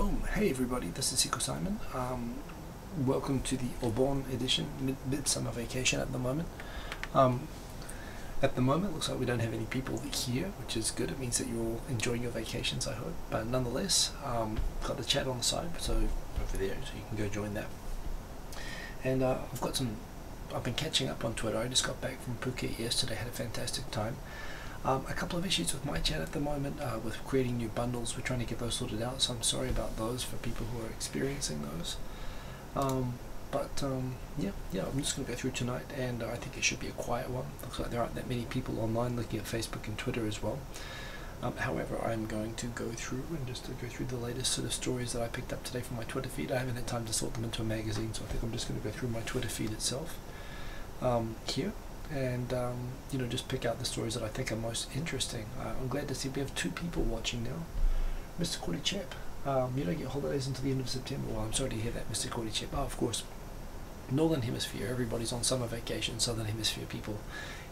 Boom! Hey everybody, this is Siko Simon. Welcome to the Obon edition, mid-summer vacation at the moment. At the moment, looks like we don't have any people here, which is good. It means that you're all enjoying your vacations, I hope. But nonetheless, got the chat on the side, so over there, so you can go join that. And I've been catching up on Twitter. I just got back from Phuket yesterday, had a fantastic time. A couple of issues with my chat at the moment with creating new bundles. We're trying to get those sorted out, so I'm sorry about those for people who are experiencing those. Yeah, I'm just going to go through tonight, and I think it should be a quiet one. Looks like there aren't that many people online looking at Facebook and Twitter as well. However, I'm going to go through the latest sort of stories that I picked up today from my Twitter feed. I haven't had time to sort them into a magazine, so I think I'm just going to go through my Twitter feed itself here. And just pick out the stories that I think are most interesting. I'm glad to see we have 2 people watching now. Mr. Cordy Chap, you don't get holidays until the end of September. Well, I'm sorry to hear that, Mr. Cordy Chap. Oh, of course, Northern Hemisphere, everybody's on summer vacation. Southern Hemisphere people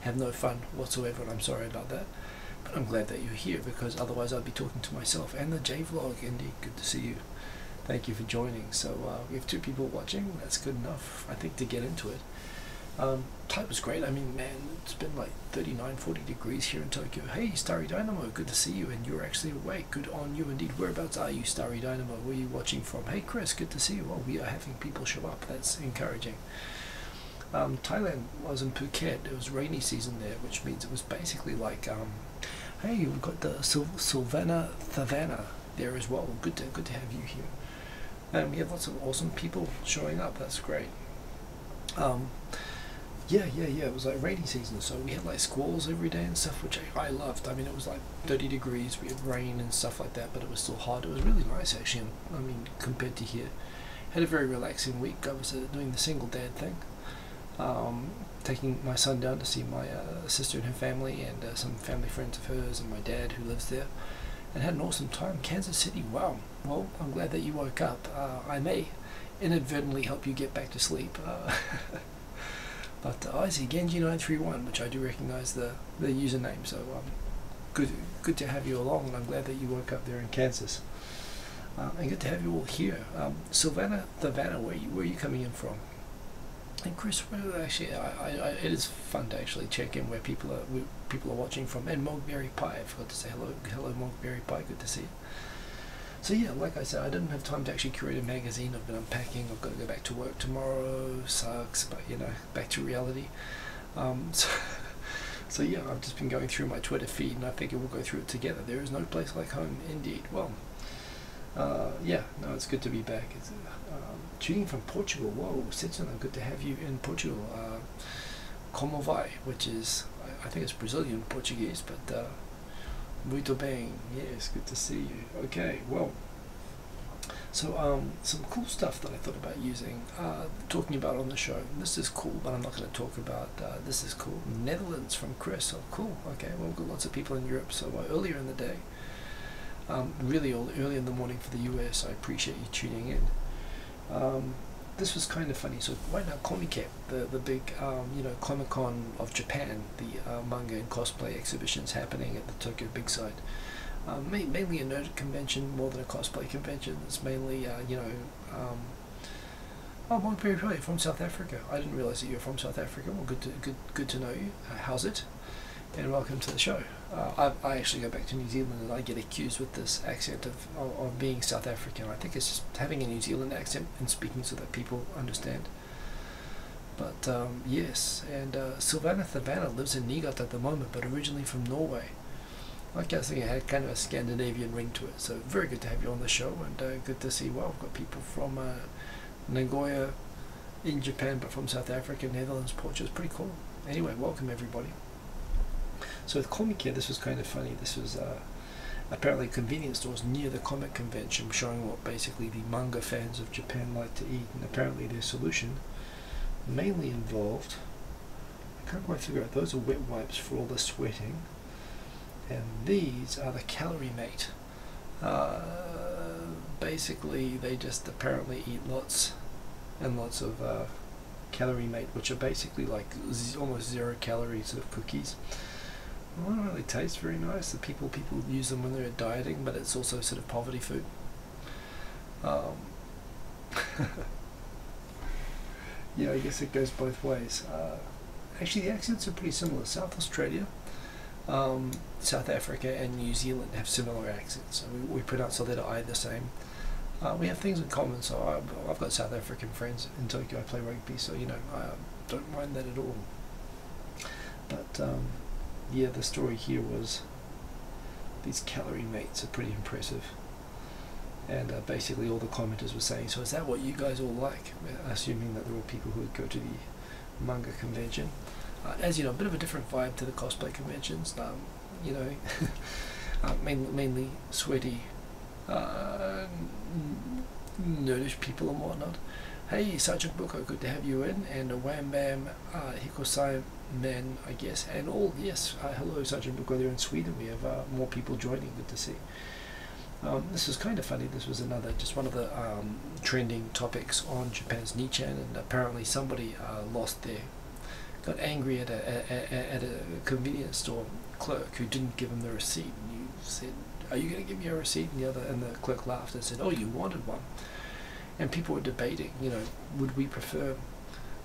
have no fun whatsoever, and I'm sorry about that. But I'm glad that you're here, because otherwise I'd be talking to myself. And the J-Vlog, indeed, good to see you. Thank you for joining. So we have 2 people watching. That's good enough, I think, to get into it. Type was great. I mean, man, it's been like 39, 40 degrees here in Tokyo. Hey, Starry Dynamo, good to see you, and you're actually awake. Good on you indeed. Whereabouts are you, Starry Dynamo? Where are you watching from? Hey, Chris, good to see you. Well, we are having people show up. That's encouraging. Thailand was in Phuket. It was rainy season there, which means it was basically like, hey, we've got the Sylvana Thavana there as well. Good to have you here. And we have lots of awesome people showing up. That's great. Yeah, it was like rainy season, so we had like squalls every day and stuff, which I loved. I mean, it was like 30 degrees, we had rain and stuff like that, but it was still hot. It was really nice, actually. I mean, compared to here. Had a very relaxing week. I was doing the single dad thing, taking my son down to see my sister and her family, and some family friends of hers, and my dad who lives there, and had an awesome time. Kansas City, wow. Well, I'm glad that you woke up. I may inadvertently help you get back to sleep. But I see Genji931, which I do recognize the username, so good to have you along, and I'm glad that you woke up there in Kansas. And good to have you all here. Sylvana Thavana, where are you coming in from? And Chris, actually, it is fun to actually check in where people are watching from. And Mogberry Pie, I forgot to say hello Mogberry Pie, good to see you. So yeah, like I said, I didn't have time to actually create a magazine. I've been unpacking. I've got to go back to work tomorrow. Sucks, but back to reality. So yeah, I've just been going through my Twitter feed, and I figure we'll go through it together. There is no place like home, indeed. Well, yeah, no, it's good to be back. It's tuning from Portugal. Whoa, Setsuna, good to have you in Portugal. Como vai, which is, I think it's Brazilian Portuguese, but muito bem, yes, good to see you. Okay, well, so some cool stuff that I thought about using, talking about on the show. This is cool, but I'm not going to talk about, this is cool. Netherlands from Chris, oh cool, okay, well, we've got lots of people in Europe, so earlier in the day, really early in the morning for the US, I appreciate you tuning in. This was kind of funny. So right now, Comic-Con, the big, Comic-Con of Japan, the manga and cosplay exhibitions happening at the Tokyo Big Side. Mainly a nerd convention more than a cosplay convention. It's mainly, oh, Mogberry from South Africa. I didn't realize that you're from South Africa. Well, good to know you. How's it? And welcome to the show. I actually go back to New Zealand, and I get accused with this accent of being South African. I think it's just having a New Zealand accent and speaking so that people understand. But yes, and Sylvana Thavana lives in Niigata at the moment, but originally from Norway. Like I was thinking, it had kind of a Scandinavian ring to it. So very good to have you on the show, and good to see. Well, we've got people from Nagoya in Japan, but from South Africa, Netherlands, Portugal. It's pretty cool. Anyway, welcome everybody. So with Comic-Con, this was kind of funny. This was apparently convenience stores near the comic convention showing what basically the manga fans of Japan like to eat, and apparently their solution mainly involved, I can't quite figure out, those are wet wipes for all the sweating, and these are the Calorie Mate. Basically they just apparently eat lots and lots of Calorie Mate, which are basically like almost 0 calorie sort of cookies. Well, it don't really taste very nice. The people use them when they're dieting, but it's also sort of poverty food. Um, yeah, I guess it goes both ways. Actually, the accents are pretty similar. South Australia, South Africa, and New Zealand have similar accents. So we pronounce the letter I the same. We have things in common. So I've got South African friends in Tokyo. I play rugby, so you know I don't mind that at all. But yeah, the story here was these calorie mates are pretty impressive. And basically all the commenters were saying, so is that what you guys all like? Assuming that they're all people who would go to the manga convention. As you know, a bit of a different vibe to the cosplay conventions. You know, mainly sweaty, nerdish people and whatnot. Hey, Sergeant Buko, good to have you in. And a Wham Bam Hikosai man, I guess. And all, yes, hello Sergeant Buko there in Sweden. We have more people joining, good to see. This is kind of funny. This was just one of the trending topics on Japan's Nichan, and apparently somebody got angry at a convenience store clerk who didn't give him the receipt. And you said, "Are you going to give me a receipt?" And the clerk laughed and said, "Oh, you wanted one." And people were debating, you know, would we prefer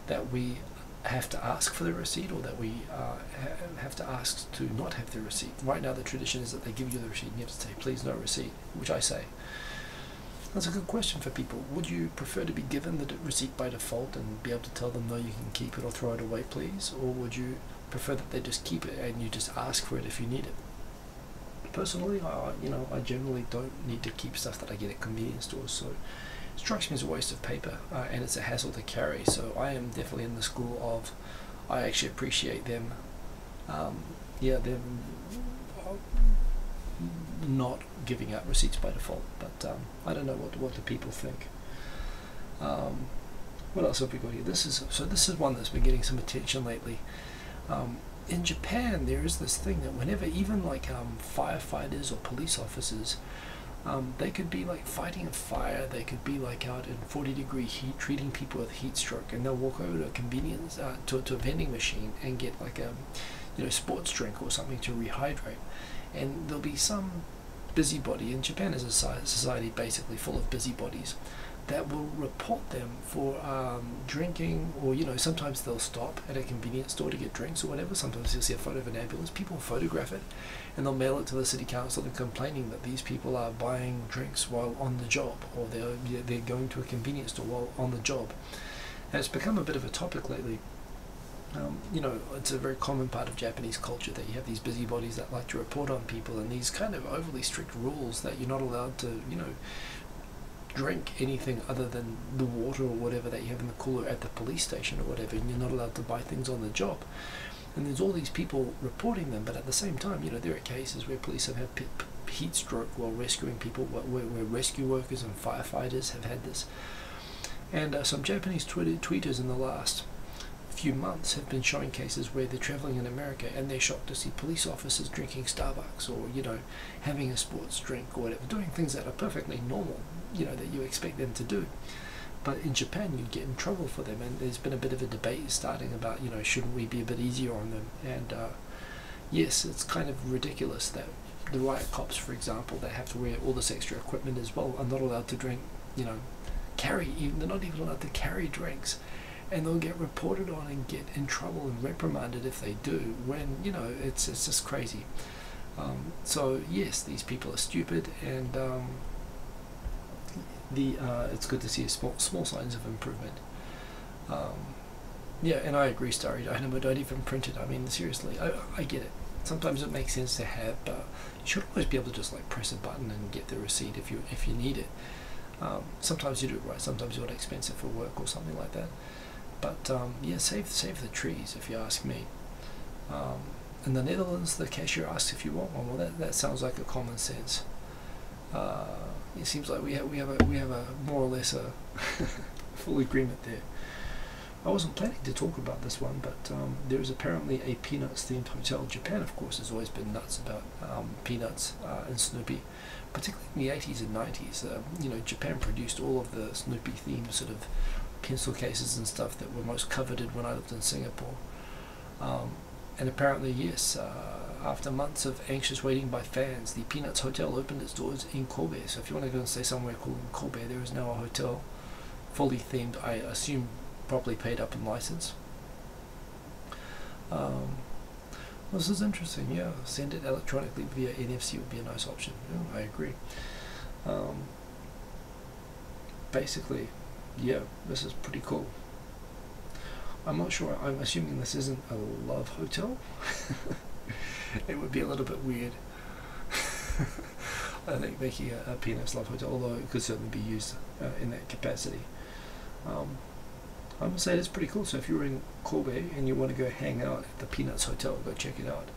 that we have to ask for the receipt, or that we have to ask to not have the receipt? Right now the tradition is that they give you the receipt and you have to say, "Please, no receipt," which I say. That's a good question for people. Would you prefer to be given the receipt by default and be able to tell them, "No, you can keep it," or "Throw it away, please"? Or would you prefer that they just keep it and you just ask for it if you need it? Personally, you know, I generally don't need to keep stuff that I get at convenience stores, so it strikes me as a waste of paper, and it's a hassle to carry. So I am definitely in the school of, I actually appreciate them, them not giving out receipts by default. But I don't know what the people think. What else have we got here? This is one that's been getting some attention lately. In Japan, there is this thing that whenever even like firefighters or police officers, they could be like fighting a fire, they could be like out in 40-degree heat treating people with heat stroke, and they'll walk over to a convenience to a vending machine and get like a sports drink or something to rehydrate. And there'll be some busybody, and Japan is a society basically full of busybodies, that will report them for drinking, or sometimes they'll stop at a convenience store to get drinks or whatever. Sometimes you'll see a photo of an ambulance, people photograph it and they'll mail it to the city council and complaining that these people are buying drinks while on the job, or they're going to a convenience store while on the job. And it's become a bit of a topic lately. It's a very common part of Japanese culture that you have these busybodies that like to report on people, and these kind of overly strict rules that you're not allowed to drink anything other than the water or whatever that you have in the cooler at the police station or whatever, and you're not allowed to buy things on the job. And there's all these people reporting them, but at the same time, there are cases where police have had heat stroke while rescuing people, where rescue workers and firefighters have had this. And some Japanese tweeters in the last few months have been showing cases where they're traveling in America and they're shocked to see police officers drinking Starbucks, or having a sports drink or whatever, doing things that are perfectly normal, that you expect them to do. But in Japan you get in trouble for them, and there's been a bit of a debate starting about shouldn't we be a bit easier on them. And yes, it's kind of ridiculous that the riot cops, for example, that have to wear all this extra equipment as well, are not allowed to drink, they're not even allowed to carry drinks. And they'll get reported on and get in trouble and reprimanded if they do, when it's just crazy. So yes, these people are stupid, and it's good to see small signs of improvement. Yeah, and I agree, Starry Dynamo, don't even print it. I mean, seriously, I get it. Sometimes it makes sense to have, but you should always be able to just like press a button and get the receipt if you need it. Sometimes you do it right, sometimes you want to expense it for work or something like that. But yeah, save the trees, if you ask me. In the Netherlands, the cashier asks if you want one. Well, that sounds like a common sense. It seems like we have a more or less a full agreement there. I wasn't planning to talk about this one, but there is apparently a Peanuts-themed hotel. Japan, of course, has always been nuts about Peanuts and Snoopy, particularly in the 80s and 90s. Japan produced all of the Snoopy-themed sort of pencil cases and stuff that were most coveted when I lived in Singapore. And apparently, yes, after months of anxious waiting by fans, the Peanuts Hotel opened its doors in Colbert. So if you want to go and stay somewhere cool in Colbert, there is now a hotel, fully themed, I assume properly paid up and licensed. This is interesting, yeah. Send it electronically via NFC would be a nice option. Yeah, I agree. Basically, yeah, this is pretty cool. I'm not sure, I'm assuming this isn't a love hotel. It would be a little bit weird. I think making a Peanuts love hotel, although it could certainly be used in that capacity. I must say it's pretty cool. So if you're in Kobe and you want to go hang out at the Peanuts Hotel, go check it out.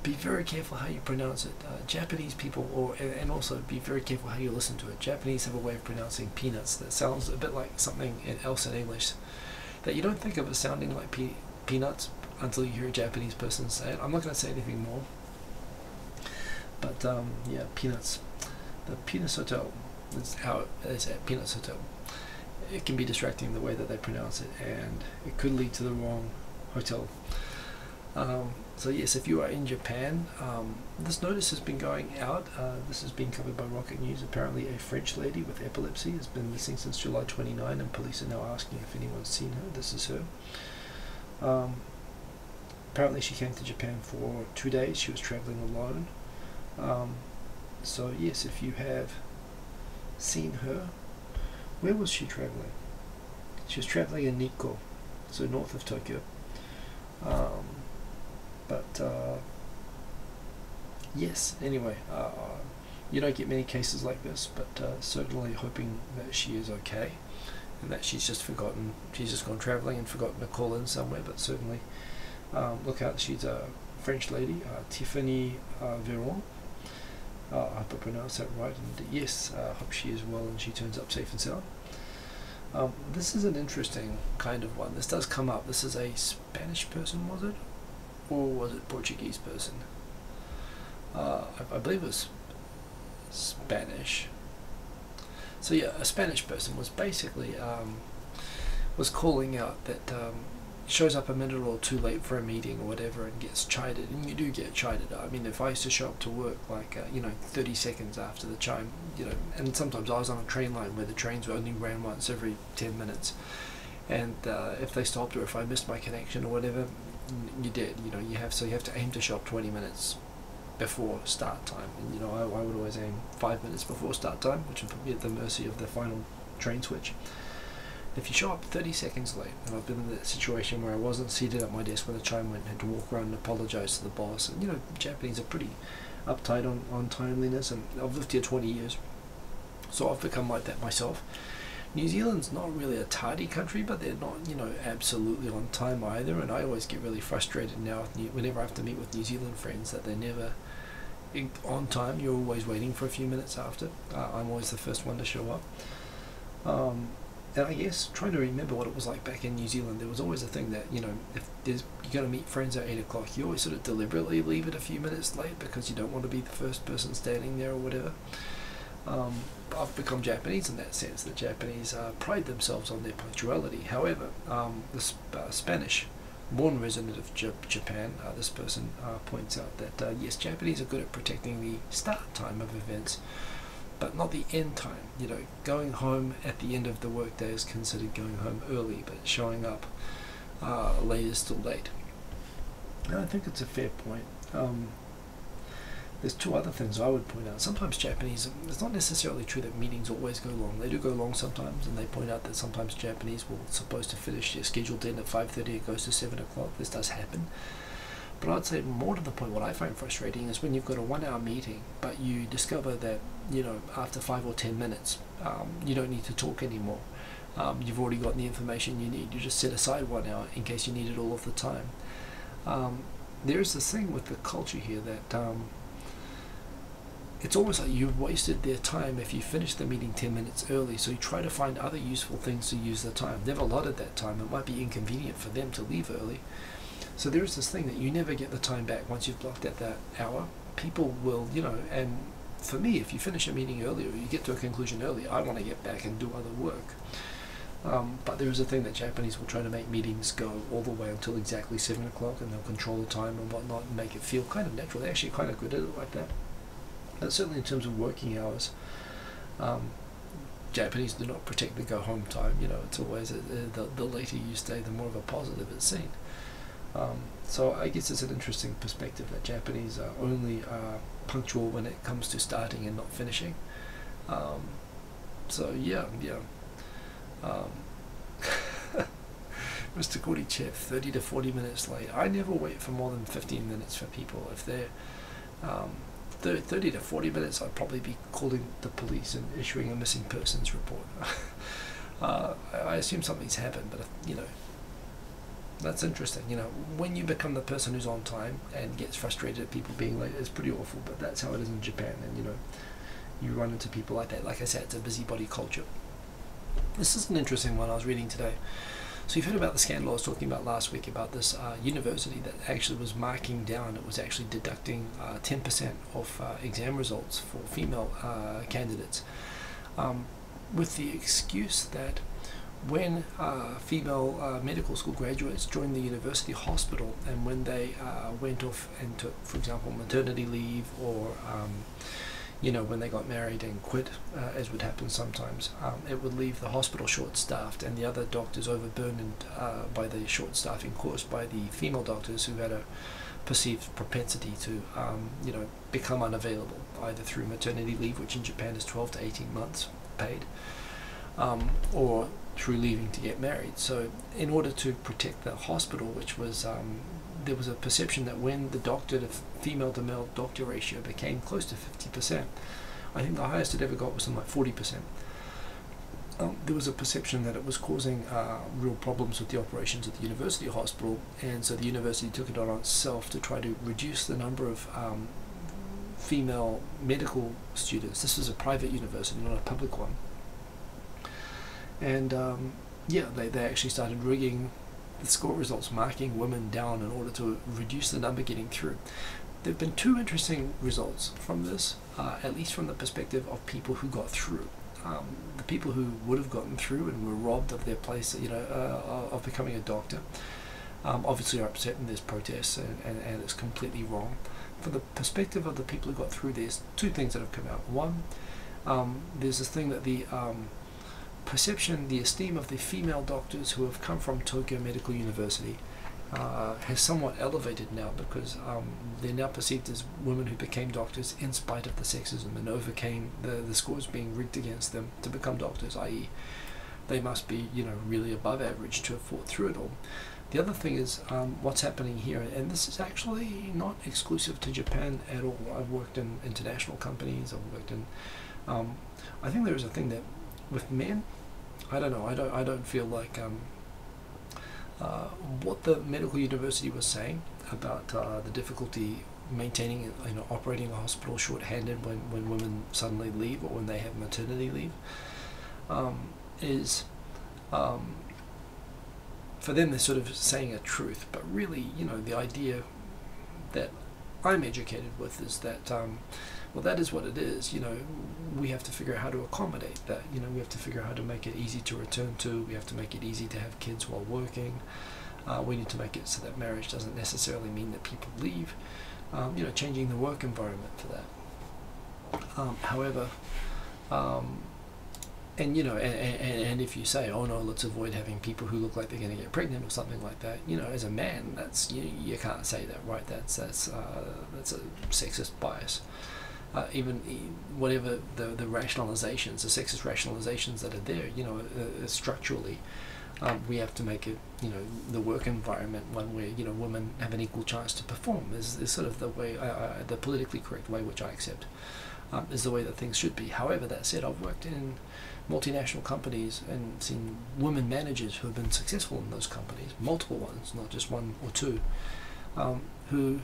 Be very careful how you pronounce it. Japanese people, and also be very careful how you listen to it. Japanese have a way of pronouncing peanuts that sounds a bit like something else in English that you don't think of as sounding like peanuts until you hear a Japanese person say it. I'm not going to say anything more. But yeah, Peanuts. The Peanuts Hotel is how it is at Peanuts Hotel. It can be distracting the way that they pronounce it, and it could lead to the wrong hotel. So yes, if you are in Japan, this notice has been going out. This has been covered by Rocket News. Apparently a French lady with epilepsy has been missing since July 29, and police are now asking if anyone's seen her. This is her. Apparently she came to Japan for 2 days. She was traveling alone. So yes, if you have seen her, where was she traveling? She was traveling in Nikko, so north of Tokyo. Yes, anyway, you don't get many cases like this, but certainly hoping that she is okay and that she's just gone traveling and forgotten to call in somewhere. But certainly look out, she's a French lady, Tiffany Veron. I hope I pronounced that right, and yes, hope she is well and she turns up safe and sound. This is an interesting kind of one. This does come up. This is a Spanish person, was it? Or was it Portuguese person? I believe it was Spanish. So yeah, a Spanish person was basically was calling out that shows up a minute or two late for a meeting or whatever and gets chided, and you do get chided. I mean, if I used to show up to work like 30 seconds after the chime, and sometimes I was on a train line where the trains only ran once every 10 minutes, and if they stopped or if I missed my connection or whatever, you did. You have to aim to show up 20 minutes before start time, and I would always aim 5 minutes before start time, which would put me at the mercy of the final train switch. If you show up 30 seconds late, and I've been in that situation where I wasn't seated at my desk when the chime went and had to walk around and apologize to the boss, and Japanese are pretty uptight on timeliness, and I've lived here 20 years, so I've become like that myself. New Zealand's not really a tardy country, but they're not, absolutely on time either, and I always get really frustrated now whenever I have to meet with New Zealand friends that they're never on time. You're always waiting for a few minutes after. I'm always the first one to show up. And I guess trying to remember what it was like back in New Zealand, there was always a thing that, if you're going to meet friends at 8 o'clock, you always sort of deliberately leave it a few minutes late because you don't want to be the first person standing there or whatever. I've become Japanese in that sense. The Japanese pride themselves on their punctuality. However, the Spanish-born resident of Japan, this person points out that, yes, Japanese are good at protecting the start time of events, but not the end time. Going home at the end of the workday is considered going home early, but showing up late is still late. And I think it's a fair point. There's two other things I would point out. Sometimes Japanese, it's not necessarily true that meetings always go long. They do go long sometimes, and they point out that sometimes Japanese will supposed to finish their scheduled in at 5:30, it goes to 7 o'clock. This does happen. But I'd say more to the point, what I find frustrating is when you've got a 1 hour meeting, but you discover that, after 5 or 10 minutes, you don't need to talk anymore. You've already got the information you need. You just set aside 1 hour in case you need it all of the time. There's this thing with the culture here that it's almost like you've wasted their time if you finish the meeting 10 minutes early, so you try to find other useful things to use the time. They've allotted that time. It might be inconvenient for them to leave early. So there's this thing that you never get the time back once you've blocked out that hour. People will, and for me, if you finish a meeting early or you get to a conclusion early, I want to get back and do other work. But there is a thing that Japanese will try to make meetings go all the way until exactly 7 o'clock, and they'll control the time and whatnot and make it feel kind of natural. They're actually kind of good at it like that. But certainly in terms of working hours, Japanese do not protect the go home time. You know, it's always the later you stay, the more of a positive it's seen. So I guess it's an interesting perspective that Japanese are only punctual when it comes to starting and not finishing. So yeah. Mr. Gordy Chef, 30 to 40 minutes late. I never wait for more than 15 minutes for people. If they're 30 to 40 minutes, I'd probably be calling the police and issuing a missing persons report. I assume something's happened, but you know, that's interesting. You know, when you become the person who's on time and gets frustrated at people being late, it's pretty awful, but that's how it is in Japan. And you know, you run into people like that. Like I said, it's a busybody culture. This is an interesting one I was reading today. So you've heard about the scandal I was talking about last week about this university that actually was marking down, it was actually deducting 10% of exam results for female candidates, with the excuse that when female medical school graduates joined the university hospital, and when they went off and took, for example, maternity leave, or you know, when they got married and quit, as would happen sometimes, it would leave the hospital short-staffed and the other doctors overburdened by the short-staffing caused by the female doctors who had a perceived propensity to, you know, become unavailable, either through maternity leave, which in Japan is 12 to 18 months paid, or through leaving to get married. So in order to protect the hospital, which was there was a perception that when the doctor to female to male doctor ratio became close to 50%, I think the highest it ever got was something like 40%. There was a perception that it was causing real problems with the operations of the university hospital, and so the university took it on itself to try to reduce the number of female medical students. This was a private university, not a public one. And yeah, they actually started rigging the score results, marking women down in order to reduce the number getting through. There have been two interesting results from this, at least from the perspective of people who got through. The people who would have gotten through and were robbed of their place, you know, of becoming a doctor, obviously are upset, and there's protests, and it's completely wrong. From the perspective of the people who got through, there's two things that have come out. One, there's this thing that the perception, the esteem of the female doctors who have come from Tokyo Medical University has somewhat elevated now, because they're now perceived as women who became doctors in spite of the sexism and overcame the scores being rigged against them to become doctors, i.e. they must be, you know, really above average to have fought through it all. The other thing is what's happening here, and this is actually not exclusive to Japan at all. I've worked in international companies, I've worked in, I think there is a thing that with men, I don't know, I don't feel like what the medical university was saying about the difficulty maintaining, you know, operating a hospital short-handed when women suddenly leave, or when they have maternity leave, is for them they're sort of saying a truth, but really, you know, the idea that I'm educated with is that well, that is what it is. You know, we have to figure out how to accommodate that. You know, we have to figure out how to make it easy to return to. We have to make it easy to have kids while working. We need to make it so that marriage doesn't necessarily mean that people leave. You know, changing the work environment for that. However, and you know, and if you say, oh no, let's avoid having people who look like they're going to get pregnant or something like that, you know, as a man, that's you can't say that, right? That's a sexist bias. Even whatever the rationalizations, the sexist rationalizations that are there, you know, structurally, we have to make it, you know, the work environment one where, you know, women have an equal chance to perform is sort of the way, the politically correct way, which I accept, is the way that things should be. However, that said, I've worked in multinational companies and seen women managers who have been successful in those companies, multiple ones, not just one or two, who,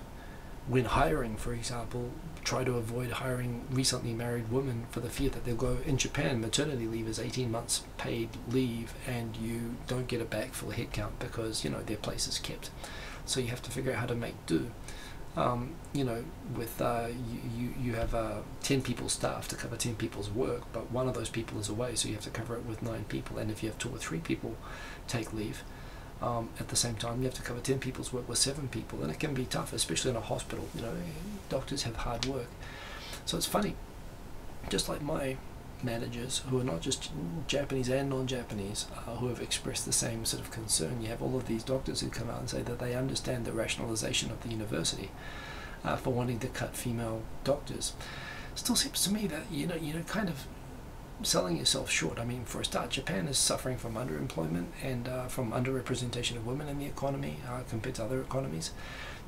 when hiring, for example, try to avoid hiring recently married women for the fear that they'll go, in Japan, maternity leave is 18 months paid leave, and you don't get a backfill headcount because, you know, their place is kept. So you have to figure out how to make do. You know, with you have 10 people staff to cover 10 people's work, but one of those people is away, so you have to cover it with 9 people. And if you have 2 or 3 people take leave at the same time, you have to cover 10 people's work with 7 people, and it can be tough, especially in a hospital. You know, doctors have hard work. So it's funny, just like my managers, who are not just Japanese and non-Japanese, who have expressed the same sort of concern. You have all of these doctors who come out and say that they understand the rationalization of the university for wanting to cut female doctors. Still seems to me that you're kind of selling yourself short. I mean, for a start, Japan is suffering from underemployment and from underrepresentation of women in the economy compared to other economies.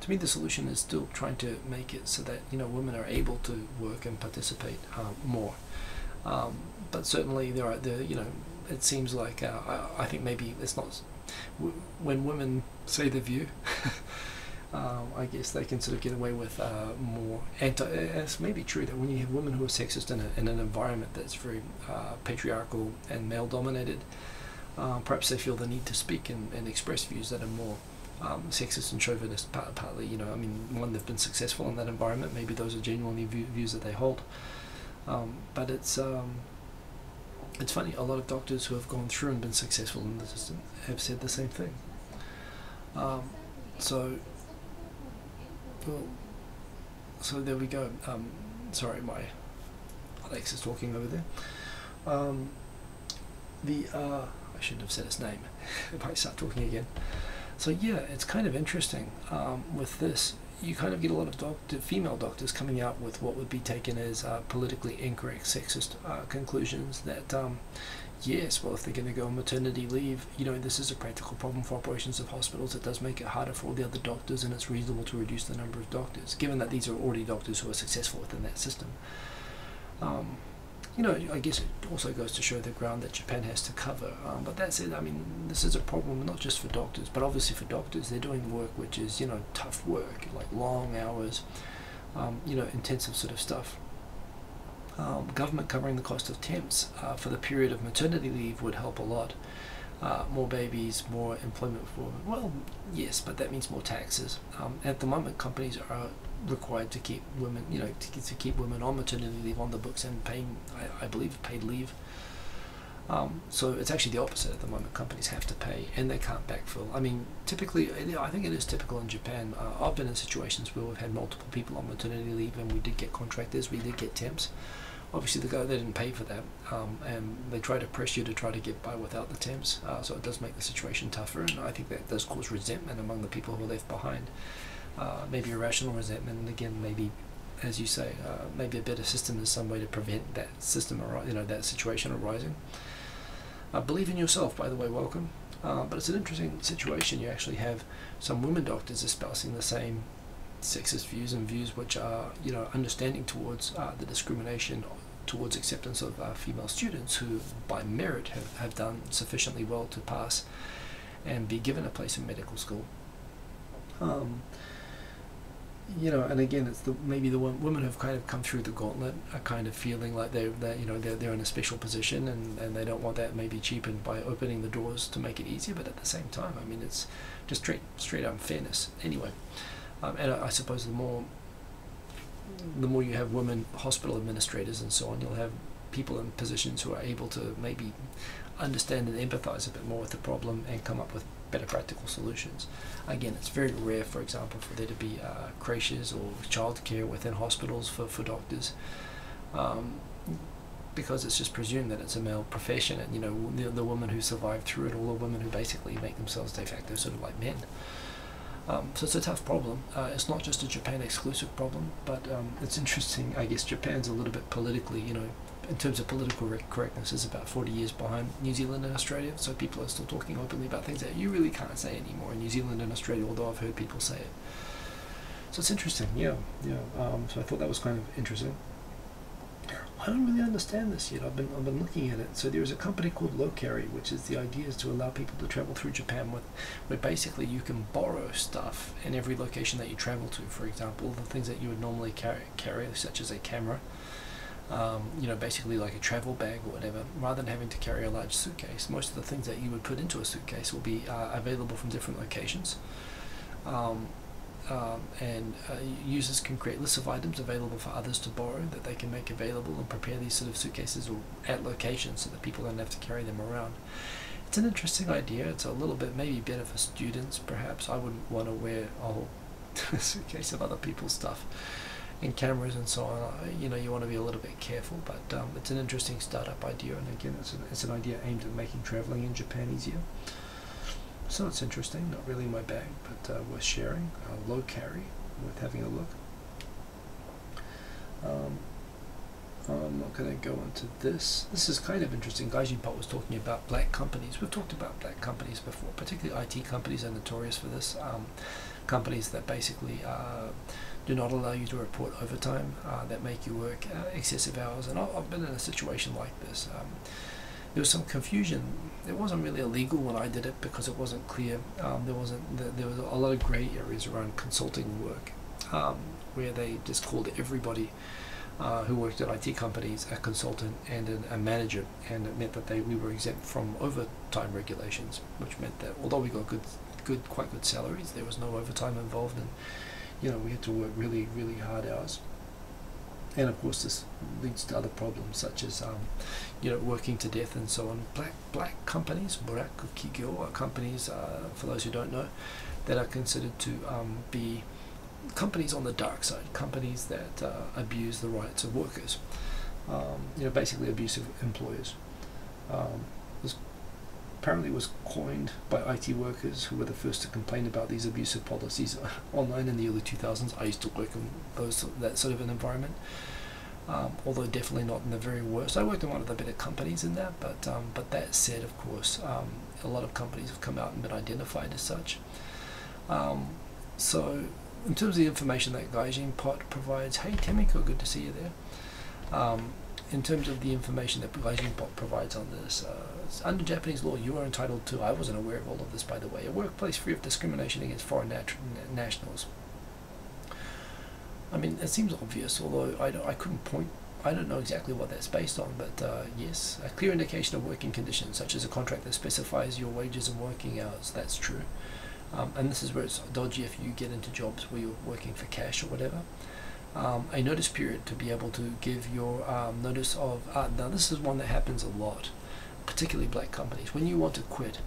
To me, the solution is still trying to make it so that women are able to work and participate more. But certainly it seems like I think maybe it's not when women say their view. I guess they can sort of get away with more it's maybe true that when you have women who are sexist in an environment that's very patriarchal and male dominated, perhaps they feel the need to speak and express views that are more sexist and chauvinist, partly, I mean, one, they've been successful in that environment, maybe those are genuinely views that they hold. But it's funny, a lot of doctors who have gone through and been successful in the system have said the same thing. So there we go. Sorry, my Alexa's talking over there. I shouldn't have said his name. If I start talking again. So yeah, it's kind of interesting with this. You kind of get a lot of female doctors coming out with what would be taken as politically incorrect, sexist conclusions that, yes, well, if they're going to go on maternity leave, this is a practical problem for operations of hospitals. It does make it harder for all the other doctors, and it's reasonable to reduce the number of doctors, given that these are already doctors who are successful within that system. I guess it also goes to show the ground that Japan has to cover. But that said, I mean, this is a problem not just for doctors, but obviously for doctors. They're doing work which is, tough work, like long hours, intensive sort of stuff. Government covering the cost of temps for the period of maternity leave would help a lot. More babies, more employment for women. Well, yes, but that means more taxes. At the moment, companies are required to keep women, to keep women on maternity leave on the books and paying, I believe, paid leave. So it's actually the opposite at the moment. Companies have to pay and they can't backfill. I mean, typically, I think it is typical in Japan. I've been in situations where we've had multiple people on maternity leave and we did get contractors, we did get temps. Obviously, they didn't pay for that, and they try to press you to try to get by without the temps, so it does make the situation tougher, and I think that does cause resentment among the people who are left behind. Maybe irrational resentment, and again, maybe, as you say, maybe a better system is some way to prevent that system, that situation arising. Believe in yourself, by the way, welcome. But it's an interesting situation. You actually have some women doctors espousing the same sexist views and views which are, understanding towards the discrimination towards acceptance of female students who, by merit, have done sufficiently well to pass and be given a place in medical school. And again, it's maybe the women who've kind of come through the gauntlet are kind of feeling like they're in a special position, and they don't want that maybe cheapened by opening the doors to make it easier. But at the same time, I mean, it's just straight unfairness. Anyway, and I suppose the more you have women hospital administrators and so on, you'll have people in positions who are able to maybe understand and empathize a bit more with the problem and come up with better practical solutions. Again, it's very rare, for example, for there to be creches or childcare within hospitals for doctors, because it's just presumed that it's a male profession, and the women who survive through it, all the women who basically make themselves de facto sort of like men. So it's a tough problem. It's not just a Japan exclusive problem, but it's interesting. I guess Japan's a little bit politically, in terms of political correctness, is about 40 years behind New Zealand and Australia. So people are still talking openly about things that you really can't say anymore in New Zealand and Australia, although I've heard people say it. So it's interesting, yeah. So I thought that was kind of interesting. I don't really understand this yet. I've been looking at it. So there's a company called Low Carry, which is the idea is to allow people to travel through Japan where basically you can borrow stuff in every location that you travel to. For example, the things that you would normally carry, such as a camera, basically like a travel bag or whatever, rather than having to carry a large suitcase. Most of the things that you would put into a suitcase will be available from different locations. and users can create lists of items available for others to borrow that they can make available and prepare these sort of suitcases at locations so that people don't have to carry them around. It's an interesting idea. It's a little bit maybe better for students perhaps. I wouldn't want to wear a whole suitcase of other people's stuff and cameras and so on. You know, you want to be a little bit careful, but it's an interesting startup idea, and again it's an idea aimed at making traveling in Japan easier. So it's interesting, not really my bag, but worth sharing. Low carry, worth having a look. I'm not going to go into this. This is kind of interesting. Gaijin Pot was talking about black companies. We've talked about black companies before, particularly IT companies are notorious for this. Companies that basically do not allow you to report overtime, that make you work excessive hours. And I've been in a situation like this. There was some confusion. It wasn't really illegal when I did it because it wasn't clear. There was a lot of grey areas around consulting work, where they just called everybody who worked at IT companies a consultant and a manager, and it meant that we were exempt from overtime regulations, which meant that although we got quite good salaries, there was no overtime involved, and you know, we had to work really, really hard hours. And of course this leads to other problems such as you know, working to death and so on. Black companies, buraku kigyo, are companies, for those who don't know, that are considered to be companies on the dark side, companies that abuse the rights of workers, you know, basically abusive employers. This apparently was coined by IT workers who were the first to complain about these abusive policies online in the early 2000s. I used to work in that sort of an environment, although definitely not in the very worst. I worked in one of the better companies in that, but that said, of course, a lot of companies have come out and been identified as such. So in terms of the information that Gaijin Pot provides, hey Temiko, good to see you there. In terms of the information that Gaijin Pot provides on this, under Japanese law, you are entitled to, I wasn't aware of all of this by the way, a workplace free of discrimination against foreign nationals. I mean, it seems obvious, although I couldn't point, I don't know exactly what that's based on, but yes, a clear indication of working conditions, such as a contract that specifies your wages and working hours, that's true. And this is where it's dodgy if you get into jobs where you're working for cash or whatever. A notice period to be able to give your notice of, now this is one that happens a lot, particularly black companies. When you want to quit,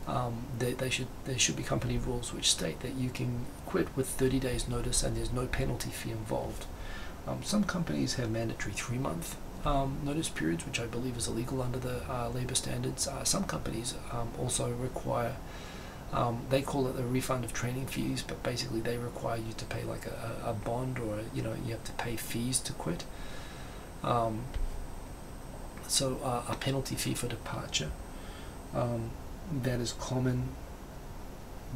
there should be company rules which state that you can quit with 30 days notice and there's no penalty fee involved. Some companies have mandatory 3-month notice periods, which I believe is illegal under the labor standards. Some companies also require, they call it the refund of training fees, but basically they require you to pay like a bond, or you know, you have to pay fees to quit. So a penalty fee for departure, that is common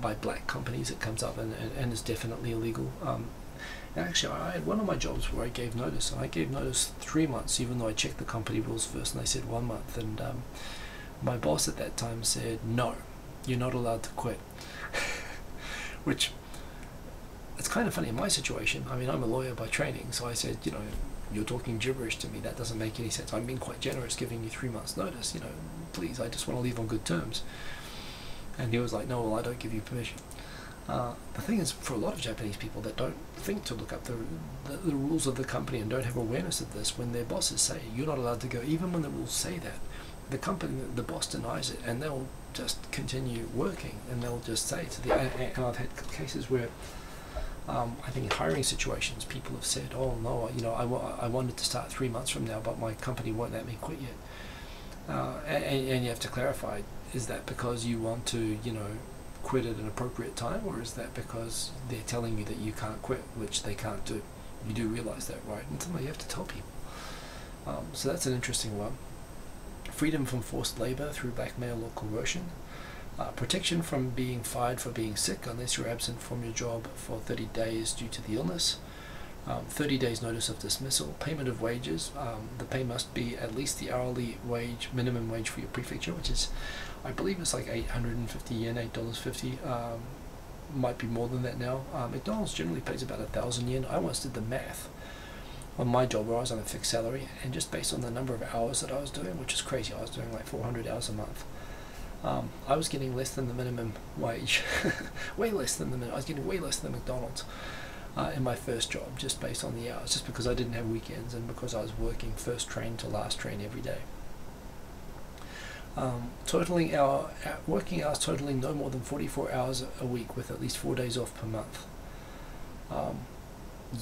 by black companies. It comes up and is definitely illegal. And actually, I had one of my jobs where I gave notice, and I gave notice 3 months, even though I checked the company rules first, and they said 1 month. And my boss at that time said, no, you're not allowed to quit. Which, it's kind of funny in my situation. I mean, I'm a lawyer by training, so I said, you know, you're talking gibberish to me, that doesn't make any sense. I'm being quite generous giving you 3 months notice, you know, please, I just want to leave on good terms. And he was like, no, well, I don't give you permission. The thing is, for a lot of Japanese people that don't think to look up the rules of the company and don't have awareness of this, when their bosses say you're not allowed to go, even when the rules say that, the company, the boss denies it, and they'll just continue working, and they'll just say to the, and I've had cases where I think in hiring situations, people have said, oh no, you know, I wanted to start 3 months from now, but my company won't let me quit yet. And you have to clarify, is that because you want to, you know, quit at an appropriate time, or is that because they're telling you that you can't quit, which they can't do? You do realize that, right? And something you have to tell people. So that's an interesting one. Freedom from forced labor through blackmail or coercion. Protection from being fired for being sick unless you're absent from your job for 30 days due to the illness. 30 days notice of dismissal. Payment of wages. The pay must be at least the hourly wage, minimum wage for your prefecture, which is, I believe it's like 850 yen, $8.50. Might be more than that now. McDonald's generally pays about 1,000 yen. I once did the math on my job where I was on a fixed salary, and just based on the number of hours that I was doing, which is crazy, I was doing like 400 hours a month. I was getting less than the minimum wage, way less than the minimum. I was getting way less than McDonald's in my first job, just based on the hours, just because I didn't have weekends and because I was working first train to last train every day. Totaling our working hours totaling no more than 44 hours a week, with at least 4 days off per month.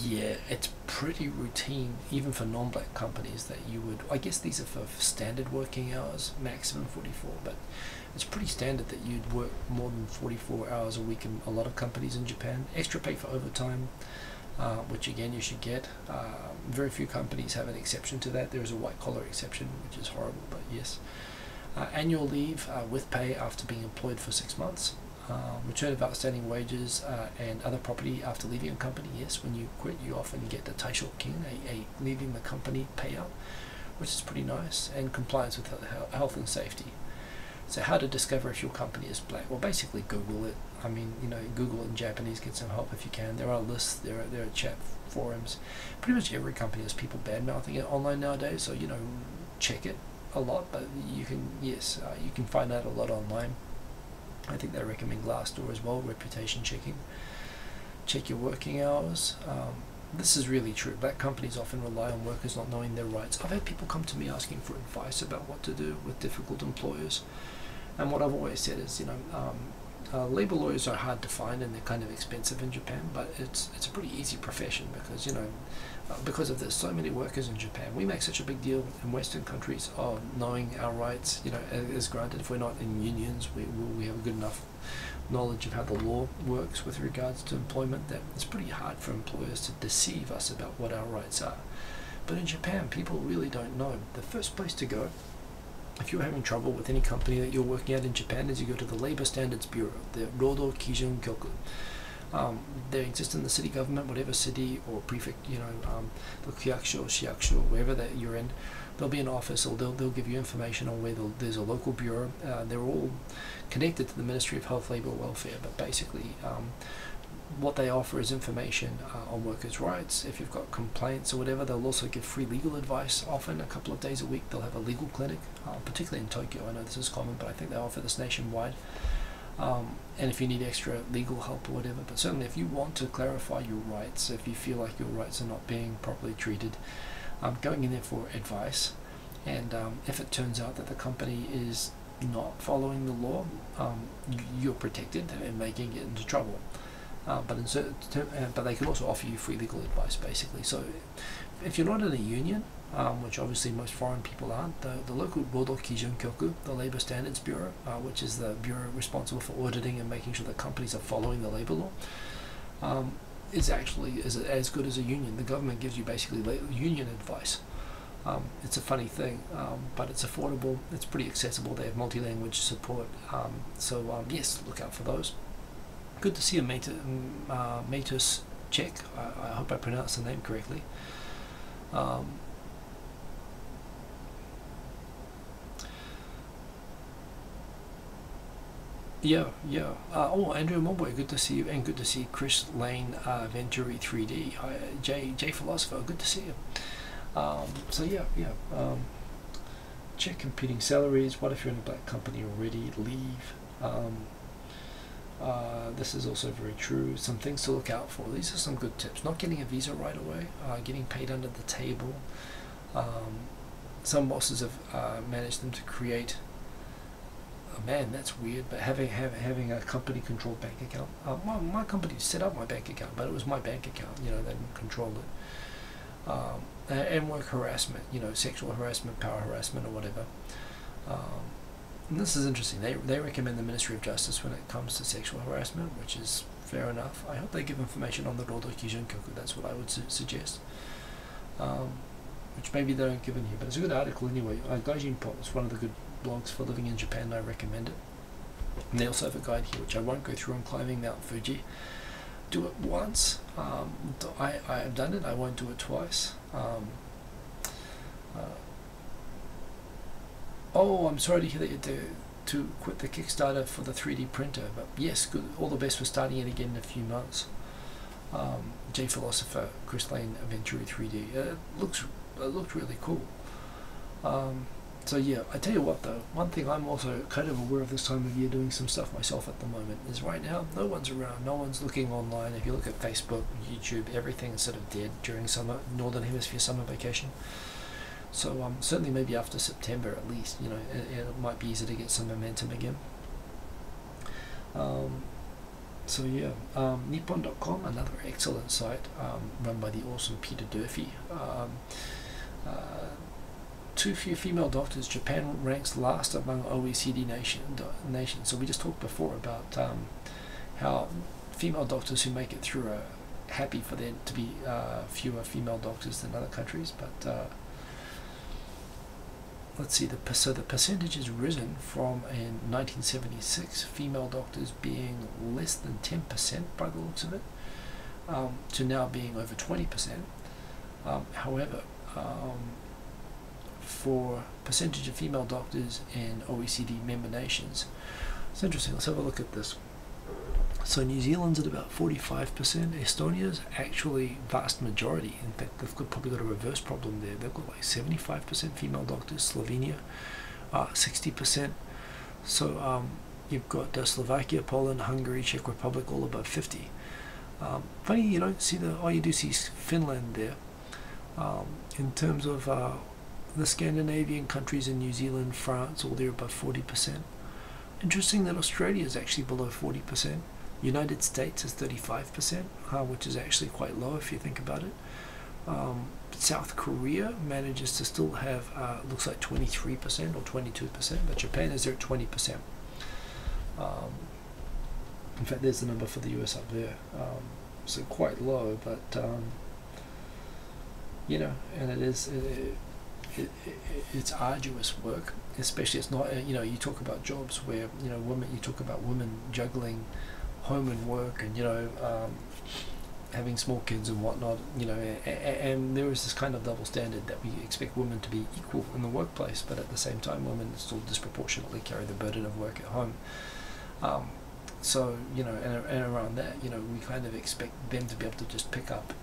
Yeah, it's pretty routine, even for non-black companies, that you would, I guess these are for standard working hours, maximum 44, but it's pretty standard that you'd work more than 44 hours a week in a lot of companies in Japan. Extra pay for overtime, which again you should get. Very few companies have an exception to that. There is a white collar exception, which is horrible, but yes. Annual leave with pay after being employed for 6 months. Return of outstanding wages and other property after leaving a company. Yes, when you quit, you often get the taishokin, a leaving the company payout, which is pretty nice, and compliance with health and safety. So how to discover if your company is black? Well, basically Google it. I mean, you know, Google it in Japanese, get some help if you can. There are lists, there are chat forums. Pretty much every company has people bad-mouthing it online nowadays, so, you know, check it a lot, but you can, yes, you can find out a lot online. I think they recommend Glassdoor as well, reputation checking. Check your working hours. This is really true. Black companies often rely on workers not knowing their rights. I've had people come to me asking for advice about what to do with difficult employers. And what I've always said is, you know, labor lawyers are hard to find and they're kind of expensive in Japan, but it's a pretty easy profession because, you know, because of there's so many workers in Japan. We make such a big deal in Western countries of knowing our rights, you know, as granted. If we're not in unions, we have a good enough knowledge of how the law works with regards to employment that it's pretty hard for employers to deceive us about what our rights are. But in Japan, people really don't know. The first place to go, if you're having trouble with any company that you're working at in Japan, is you go to the Labor Standards Bureau, the Rodo Kijun Kyoku. They exist in the city government, whatever city or prefect, you know, the kyakusho, shiakusho, wherever that you're in. There'll be an office, or they'll give you information on where there's a local bureau. They're all connected to the Ministry of Health, Labour, Welfare, but basically what they offer is information on workers' rights. If you've got complaints or whatever, they'll also give free legal advice. Often a couple of days a week they'll have a legal clinic, particularly in Tokyo. I know this is common, but I think they offer this nationwide. And if you need extra legal help or whatever, but certainly if you want to clarify your rights, if you feel like your rights are not being properly treated, going in there for advice. And if it turns out that the company is not following the law, you're protected and may get into trouble. But they can also offer you free legal advice, basically. So if you're not in a union, which obviously most foreign people aren't, the local Rodo Kijun Kyoku, the Labour Standards Bureau, which is the bureau responsible for auditing and making sure that companies are following the labour law, is actually as good as a union. The government gives you basically union advice. It's a funny thing, but it's affordable, it's pretty accessible, they have multi-language support, so yes, look out for those. Good to see a Matus Czech, I hope I pronounced the name correctly. Yeah. Oh, Andrew Moboy, good to see you, and good to see Chris Lane, Venturi 3D, J Philosopher, good to see you. So yeah. Check competing salaries. What if you're in a black company already? Leave. This is also very true. Some things to look out for. These are some good tips. Not getting a visa right away. Getting paid under the table. Some bosses have managed them to create. Oh man, that's weird. But having a company-controlled bank account. My company set up my bank account, but it was my bank account. You know, they didn't control it. And work harassment. You know, sexual harassment, power harassment, or whatever. And this is interesting. They recommend the Ministry of Justice when it comes to sexual harassment, which is fair enough. I hope they give information on the Rodo Kijun Kyoku. That's what I would suggest. Which maybe they don't give in here, but it's a good article anyway. Gaijin Pop is one of the good blogs for living in Japan, and I recommend it. And they also have a guide here, which I won't go through on climbing Mount Fuji. Do it once. I have done it. I won't do it twice. Oh, I'm sorry to hear that you had to quit the Kickstarter for the 3D printer, but yes, good. All the best for starting it again in a few months. J Philosopher, Chris Lane, Venturi 3D. It looked really cool. So yeah, I tell you what though, one thing I'm also kind of aware of this time of year, doing some stuff myself at the moment, is right now no one's around, no one's looking online. If you look at Facebook, YouTube, everything is sort of dead during summer, Northern Hemisphere summer vacation. So certainly maybe after September at least, you know, it might be easy to get some momentum again. So yeah, Nippon.com, another excellent site run by the awesome Peter Durfee. Too few female doctors. Japan ranks last among OECD nations. So we just talked before about how female doctors who make it through are happy for there to be fewer female doctors than other countries. But let's see, so the percentage has risen from in 1976 female doctors being less than 10% by the looks of it, to now being over 20%. However, for percentage of female doctors in OECD member nations, it's interesting. Let's have a look at this. So New Zealand's at about 45%. Estonia's actually vast majority. In fact, they've probably got a reverse problem there. They've got like 75% female doctors. Slovenia, 60%. So you've got Slovakia, Poland, Hungary, Czech Republic, all above 50. Funny, you don't see you do see Finland there. In terms of the Scandinavian countries in New Zealand, France, all there above 40%. Interesting that Australia is actually below 40%. United States is 35%, which is actually quite low if you think about it. South Korea manages to still have, looks like 23% or 22%, but Japan is there at 20%. In fact, there's the number for the US up there. So quite low, but you know, and it is. It's arduous work, especially it's not, you know, you talk about jobs where, you know, women, you talk about women juggling home and work, and you know, having small kids and whatnot, you know, and there is this kind of double standard that we expect women to be equal in the workplace, but at the same time women still disproportionately carry the burden of work at home. So, you know, and around that, you know, we kind of expect them to be able to just pick up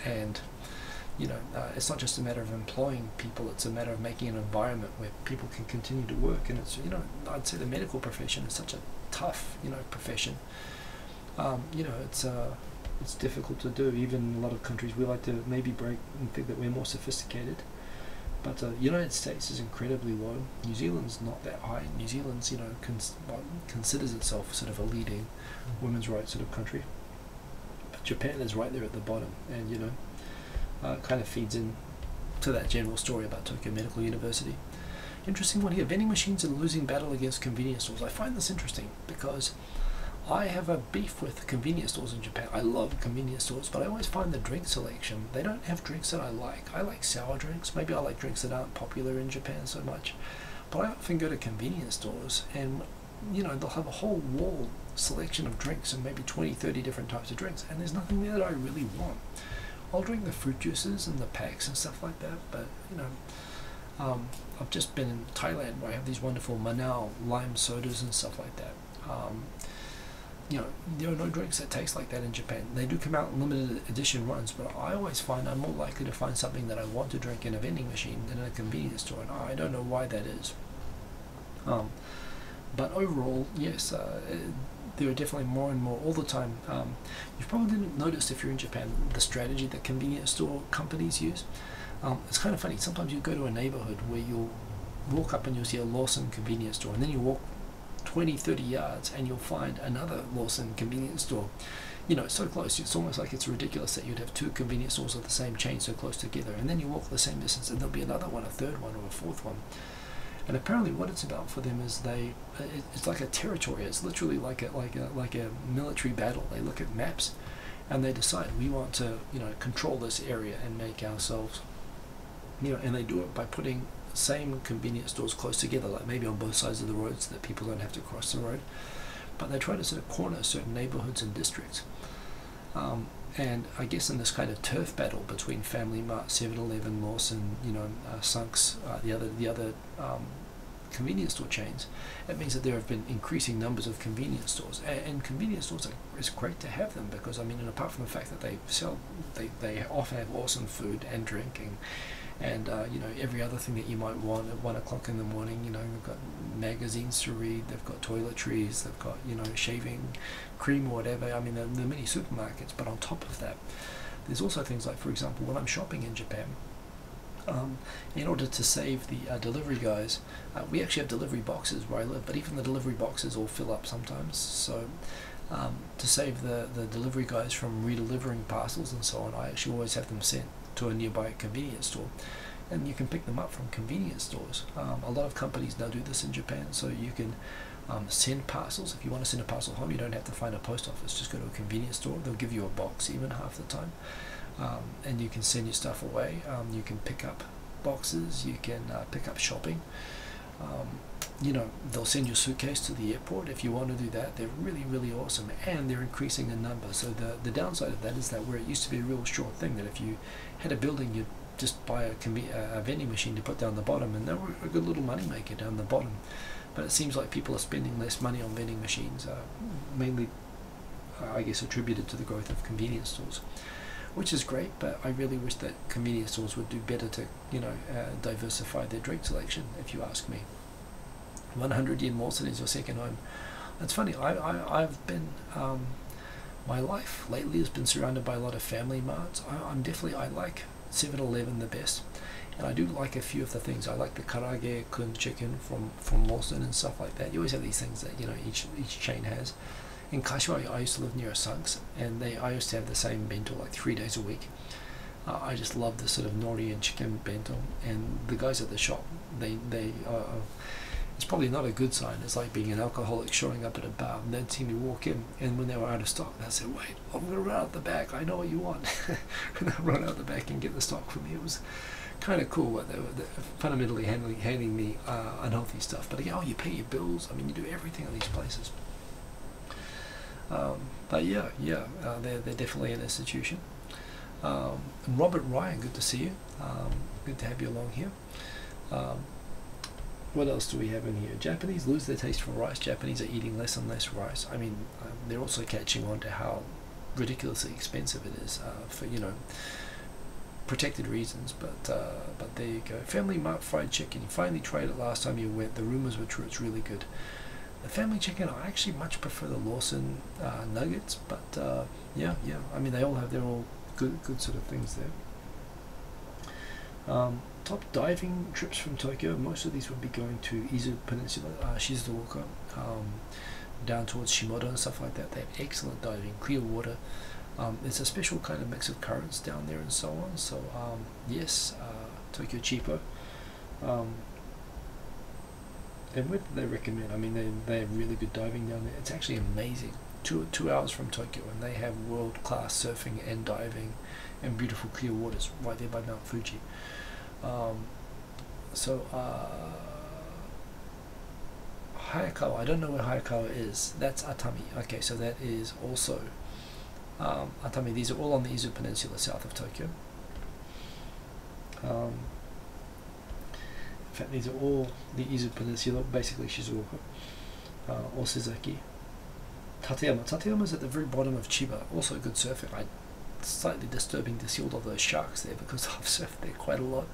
and, you know, it's not just a matter of employing people, it's a matter of making an environment where people can continue to work. And it's, you know, I'd say the medical profession is such a tough, you know, profession. You know, it's difficult to do. Even in a lot of countries we like to maybe break and think that we're more sophisticated. But United States is incredibly low. New Zealand's not that high. New Zealand's, you know, considers itself sort of a leading women's rights sort of country. But Japan is right there at the bottom, and you know, kind of feeds in to that general story about Tokyo Medical University. Interesting one here. Vending machines are losing battle against convenience stores. I find this interesting because I have a beef with convenience stores in Japan. I love convenience stores, but I always find the drink selection, they don't have drinks that I like. I like sour drinks. Maybe I like drinks that aren't popular in Japan so much. But I often go to convenience stores and, you know, they'll have a whole wall selection of drinks and maybe 20, 30 different types of drinks, and there's nothing there that I really want. I'll drink the fruit juices and the packs and stuff like that, but, you know, I've just been in Thailand where I have these wonderful Manao lime sodas and stuff like that. You know, there are no drinks that taste like that in Japan. They do come out in limited edition runs, but I always find I'm more likely to find something that I want to drink in a vending machine than in a convenience store, and I don't know why that is. But overall, yes, there are definitely more and more all the time. You've probably didn't notice, if you're in Japan, the strategy that convenience store companies use. It's kind of funny. Sometimes you go to a neighborhood where you'll walk up and you'll see a Lawson convenience store, and then you walk 20, 30 yards and you'll find another Lawson convenience store. You know, so close, it's almost like it's ridiculous that you'd have two convenience stores of the same chain so close together, and then you walk the same distance and there'll be another one, a third one, or a fourth one. And apparently what it's about for them is it's like a territory. It's literally like a military battle. They look at maps and they decide, we want to, you know, control this area and make ourselves, you know, and they do it by putting same convenience stores close together, like maybe on both sides of the road so that people don't have to cross the road. But they try to sort of corner certain neighborhoods and districts. And I guess in this kind of turf battle between Family Mart, 7-Eleven, Lawson, you know, Sunks, the other convenience store chains, it means that there have been increasing numbers of convenience stores. And convenience stores it's great to have them because, I mean, and apart from the fact that they often have awesome food and drinking, and you know, every other thing that you might want at 1 o'clock in the morning. You know, they've got magazines to read, they've got toiletries, they've got, you know, shaving cream or whatever. I mean, there are many supermarkets, but on top of that, there's also things like, for example, when I'm shopping in Japan, in order to save the delivery guys, we actually have delivery boxes where I live, but even the delivery boxes all fill up sometimes. So to save the delivery guys from redelivering parcels and so on, I actually always have them sent to a nearby convenience store, and you can pick them up from convenience stores. A lot of companies now do this in Japan, so you can send parcels. If you want to send a parcel home, you don't have to find a post office, just go to a convenience store. They'll give you a box even half the time, and you can send your stuff away. You can pick up boxes, you can pick up shopping. You know, they'll send your suitcase to the airport if you want to do that. They're really, really awesome, and they're increasing in number. So the downside of that is that where it used to be a real short thing, that if you had a building, you'd just buy a vending machine to put down the bottom, and they were a good little money maker down the bottom. But it seems like people are spending less money on vending machines, mainly I guess attributed to the growth of convenience stores, which is great. But I really wish that convenience stores would do better to, you know, diversify their drink selection, if you ask me. 100 yen Molson is your second home. It's funny, I've been, my life lately has been surrounded by a lot of family marts. I like 7-Eleven the best, and I do like a few of the things. I like the karage kun chicken from Molson and stuff like that. You always have these things that, you know, each chain has. In Kashiwa, I used to live near a Sunks, and I used to have the same bento like 3 days a week. I just love the sort of nori and chicken bento, and the guys at the shop, they it's probably not a good sign. It's like being an alcoholic showing up at a bar, and they'd see me walk in, and when they were out of stock, they'd say, "Wait, I'm going to run out the back. I know what you want." And they'd run out the back and get the stock for me. It was kind of cool. But they were fundamentally handing me unhealthy stuff. But again, you pay your bills. I mean, you do everything at these places. But yeah, they're definitely an institution. And Robert Ryan, good to see you. Good to have you along here. What else do we have in here? Japanese lose their taste for rice. Japanese are eating less and less rice. I mean, they're also catching on to how ridiculously expensive it is for, you know, protected reasons. But there you go. Family Mart fried chicken. You finally tried it last time you went. The rumors were true. It's really good. The family chicken, I actually much prefer the Lawson nuggets. But yeah. I mean, they all have their all good sort of things there. Top diving trips from Tokyo. Most of these would be going to Izu Peninsula, Shizuoka, down towards Shimoda and stuff like that. They have excellent diving, clear water. It's a special kind of mix of currents down there and so on. So yes, Tokyo cheaper. And what do they recommend? I mean, they have really good diving down there. It's actually amazing. 2 hours from Tokyo, and they have world-class surfing and diving and beautiful clear waters right there by Mount Fuji. Hayakawa, I don't know where Hayakawa is. That's Atami. Okay, so that is also Atami. These are all on the Izu Peninsula south of Tokyo. In fact, these are all the Izu Peninsula, basically Shizuoka, Osezaki. Tateyama is at the very bottom of Chiba, also good surfing. It's slightly disturbing to see all of those sharks there because I've surfed there quite a lot.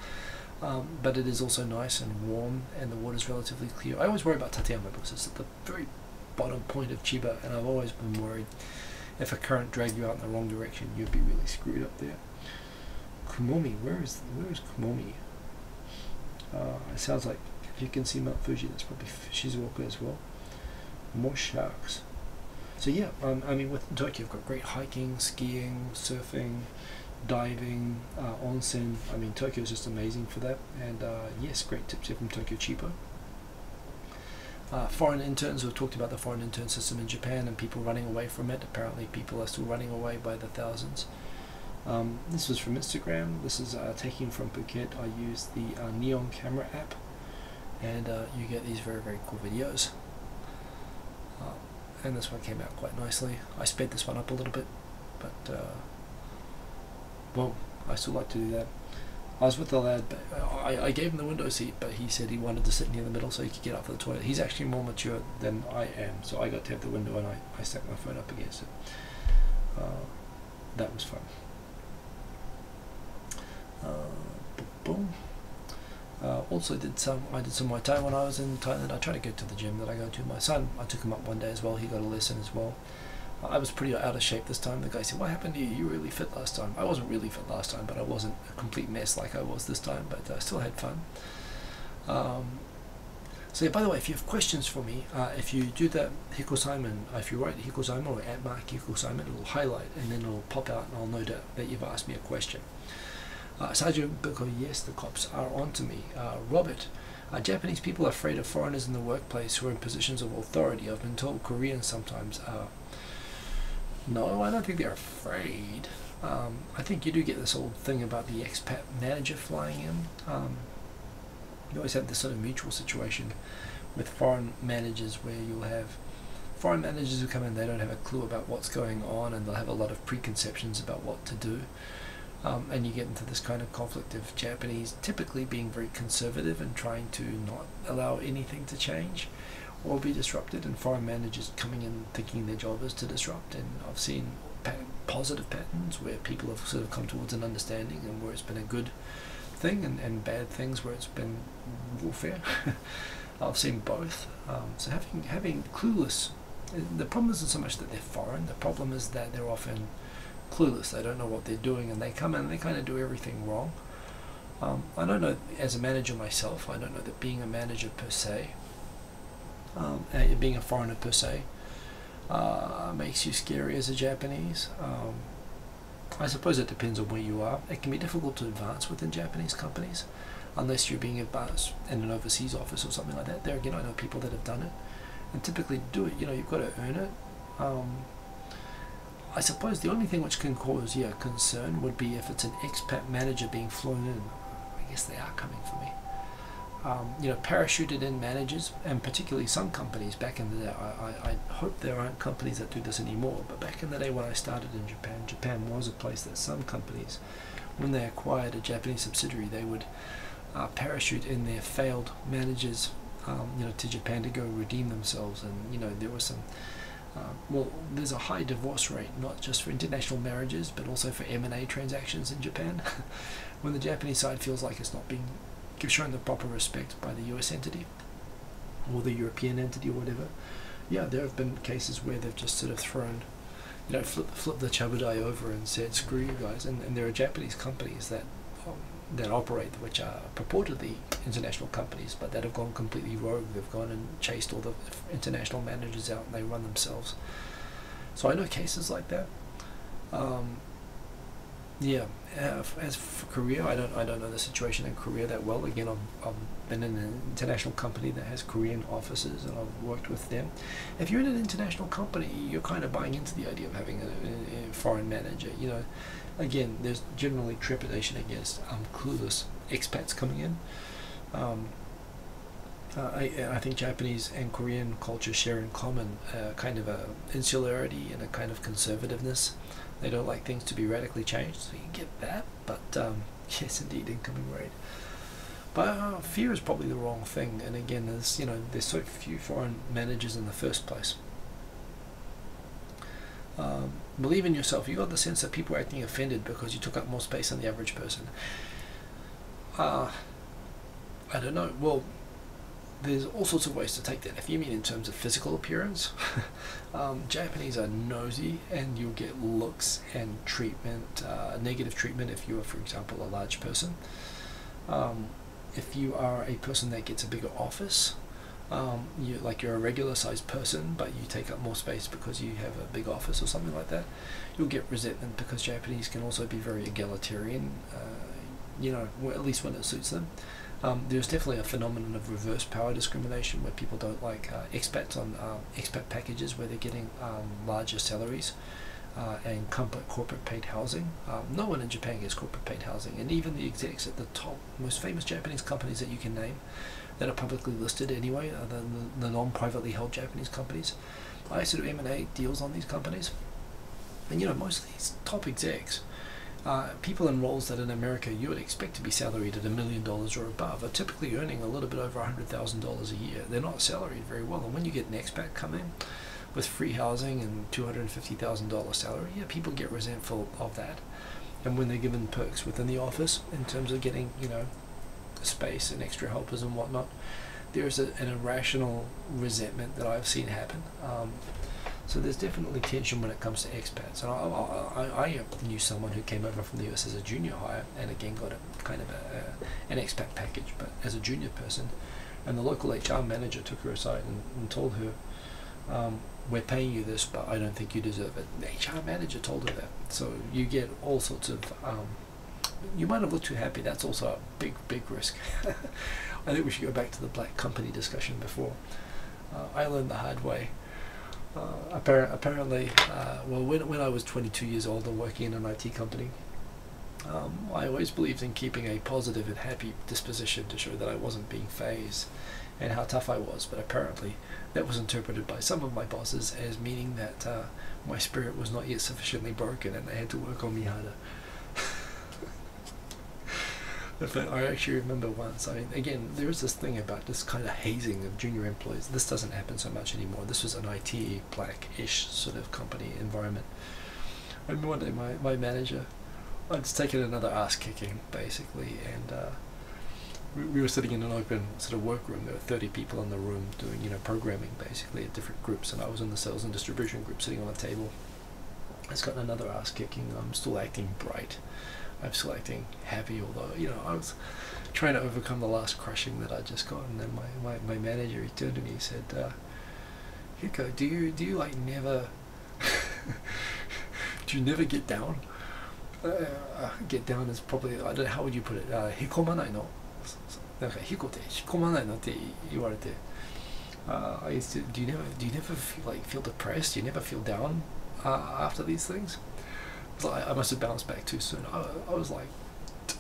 But it is also nice and warm, and the water's relatively clear. I always worry about Tateyama because it's at the very bottom point of Chiba, and I've always been worried if a current dragged you out in the wrong direction, you'd be really screwed up there. Kumomi, where is Kumomi? It sounds like if you can see Mount Fuji, that's probably Shizuoka as well. More sharks. So yeah, I mean, within Tokyo, you've got great hiking, skiing, surfing, diving, onsen. I mean, Tokyo is just amazing for that. And yes, great tips here from Tokyo Cheapo. Foreign interns, we've talked about the foreign intern system in Japan and people running away from it. Apparently people are still running away by the thousands. This was from Instagram. This is taken from Phuket. I use the Neon camera app, and you get these very, very cool videos. And this one came out quite nicely. I sped this one up a little bit, but well, I still like to do that. I was with the lad, but I gave him the window seat, but he said he wanted to sit near the middle so he could get up for the toilet. He's actually more mature than I am, so I got to have the window, and I stuck my phone up against it. That was fun. Obon. Also I did some Muay Thai when I was in Thailand. I try to go to the gym that I go to. My son, I took him up one day as well. He got a lesson as well. I was pretty out of shape this time. The guy said, "What happened to you? You were really fit last time." I wasn't really fit last time, but I wasn't a complete mess like I was this time. But I still had fun. So yeah, by the way, if you have questions for me, if you do that Hiko Simon, if you write Hiko Simon or @Hiko Simon, it will highlight and then it will pop out and I'll know that you've asked me a question. Sergeant Biko, yes, the cops are on to me. Robert, Japanese people are afraid of foreigners in the workplace who are in positions of authority. I've been told Koreans sometimes are. No, I don't think they're afraid. I think you do get this old thing about the expat manager flying in. You always have this sort of mutual situation with foreign managers where you'll have foreign managers who come in, they don't have a clue about what's going on and they'll have a lot of preconceptions about what to do. And you get into this kind of conflict of Japanese typically being very conservative and trying to not allow anything to change or be disrupted, and foreign managers coming in thinking their job is to disrupt. And I've seen positive patterns where people have sort of come towards an understanding and where it's been a good thing, and bad things where it's been warfare. I've seen both. So having clueless, the problem isn't so much that they're foreign, the problem is that they're often clueless. They don't know what they're doing and they come in and they kind of do everything wrong. I don't know, as a manager myself, I don't know that being a manager per se, being a foreigner per se, makes you scary as a Japanese. I suppose it depends on where you are. It can be difficult to advance within Japanese companies unless you're being advanced in an overseas office or something like that. There again, I know people that have done it and typically do it. You know, you've got to earn it. I suppose the only thing which can cause concern would be if it's an expat manager being flown in. I guess they are coming for me. You know, parachuted in managers, and particularly some companies back in the day, I hope there aren't companies that do this anymore, but back in the day when I started in Japan, Japan was a place that some companies, when they acquired a Japanese subsidiary, they would parachute in their failed managers, you know, to Japan to go redeem themselves. And you know, there was some well, there's a high divorce rate, not just for international marriages, but also for M&A transactions in Japan. When the Japanese side feels like it's not being shown the proper respect by the US entity or the European entity or whatever, yeah, there have been cases where they've just sort of thrown, you know, flip the chabudai over and said, screw you guys. And there are Japanese companies that operate, which are purportedly international companies, but that have gone completely rogue. They've gone and chased all the international managers out and they run themselves. So I know cases like that. Yeah, as for Korea, I don't know the situation in Korea that well. Again, I've been in an international company that has Korean offices and I've worked with them. If you're in an international company, you're kind of buying into the idea of having a foreign manager. You know, again, there's generally trepidation against clueless expats coming in. I think Japanese and Korean culture share in common kind of a insularity and a kind of conservativeness. They don't like things to be radically changed, so you get that. But yes, indeed, incoming raid. But fear is probably the wrong thing. And again, there's so few foreign managers in the first place. Believe in yourself. You got the sense that people are acting offended because you took up more space than the average person. I don't know. Well, there's all sorts of ways to take that. If you mean in terms of physical appearance, Japanese are nosy and you'll get looks and treatment, negative treatment if you are, for example, a large person. If you are a person that gets a bigger office, you're a regular sized person but you take up more space because you have a big office or something like that, you'll get resentment because Japanese can also be very egalitarian, you know, at least when it suits them. There's definitely a phenomenon of reverse power discrimination where people don't like expats on expat packages where they're getting larger salaries and corporate paid housing. No one in Japan gets corporate paid housing, and even the execs at the top, most famous Japanese companies that you can name that are publicly listed anyway, the non-privately held Japanese companies, I sort of M&A deals on these companies, and you know, most of these top execs, people in roles that in America you would expect to be salaried at $1 million or above, are typically earning a little bit over $100,000 a year. They're not salaried very well, and when you get an expat come in with free housing and $250,000 salary, yeah, people get resentful of that. And when they're given perks within the office in terms of getting, you know, space and extra helpers and whatnot, there's an irrational resentment that I've seen happen. So there's definitely tension when it comes to expats. And I knew someone who came over from the US as a junior hire, and again got a kind of an expat package, but as a junior person. And the local HR manager took her aside and told her, we're paying you this, but I don't think you deserve it. The HR manager told her that. So you get all sorts of, you might have looked too happy. That's also a big, big risk. I think we should go back to the black company discussion before. I learned the hard way. Apparently, well, when I was 22 years old and working in an IT company, I always believed in keeping a positive and happy disposition to show that I wasn't being phased and how tough I was, but apparently that was interpreted by some of my bosses as meaning that my spirit was not yet sufficiently broken and they had to work on me harder. But I actually remember once, I mean, again, there is this thing about this kind of hazing of junior employees. This doesn't happen so much anymore. This was an IT black-ish sort of company environment. I remember one day my manager, I'd taken another ass kicking basically, and we were sitting in an open sort of workroom. There were 30 people in the room doing, you know, programming basically at different groups, and I was in the sales and distribution group sitting on a table. I just gotten another ass kicking. I'm still acting bright. I'm still acting happy, although, you know, I was trying to overcome the last crushing that I just got. And then my manager, he turned to me, he said, Hiko, do you like never do you never get down? Get down is probably, I don't know, how would you put it, hikomanai no? なんかhikoってhikomanai noって言われて、I used to, do you never feel depressed? Do you never feel down after these things? I must have bounced back too soon. I was like,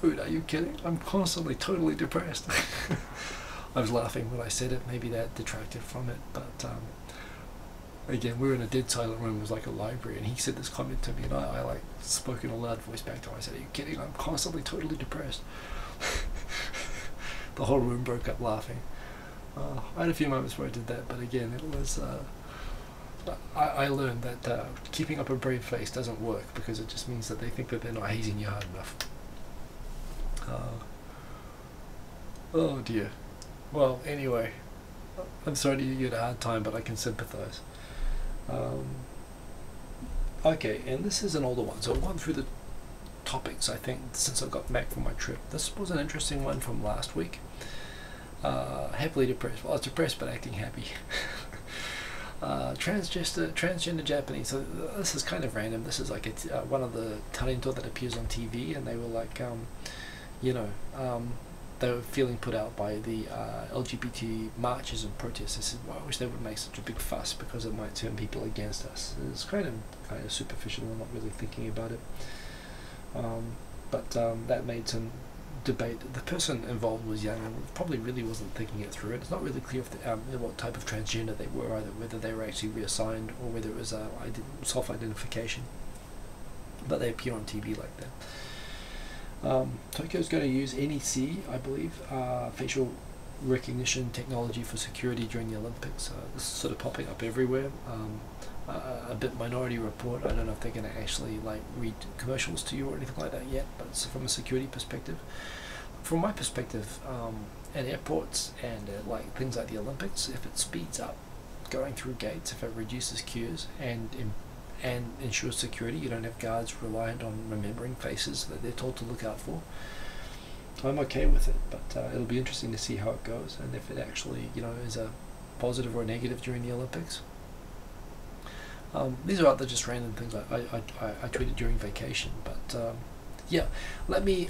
dude, are you kidding? I'm constantly totally depressed. I was laughing when I said it. Maybe that detracted from it, but again, we were in a dead silent room. It was like a library, and he said this comment to me, and I like spoke in a loud voice back to him. I said, are you kidding? I'm constantly totally depressed. The whole room broke up laughing. I had a few moments where I did that, but again, it was I learned that keeping up a brave face doesn't work, because it just means that they think that they're not hazing you hard enough. Oh dear. Well, anyway, I'm sorry to give you a hard time, but I can sympathize. Okay, and this is an older one, so I've gone through the topics, I think, since I got back from my trip. This was an interesting one from last week. Happily depressed. Well, I was depressed but acting happy. Transgender Japanese. So this is kind of random. This is like one of the talento that appears on TV, and they were like, you know, they were feeling put out by the LGBT marches and protests. They said, well, I wish they would make such a big fuss because it might turn people against us. It's kind of superficial. I'm not really thinking about it. But that made some debate. The person involved was young and probably really wasn't thinking it through. It's not really clear if what type of transgender they were, either whether they were actually reassigned or whether it was self-identification. But they appear on TV like that. Tokyo's going to use NEC, I believe, facial recognition technology for security during the Olympics. This is sort of popping up everywhere. A bit Minority Report. I don't know if they're going to actually like read commercials to you or anything like that yet, but it's from a security perspective. From my perspective, at airports and like things like the Olympics, if it speeds up going through gates, if it reduces queues and ensures security, you don't have guards reliant on remembering faces that they're told to look out for, I'm okay with it. But it'll be interesting to see how it goes, and if it actually, you know, is a positive or a negative during the Olympics. These are other just random things I tweeted during vacation, but yeah, let me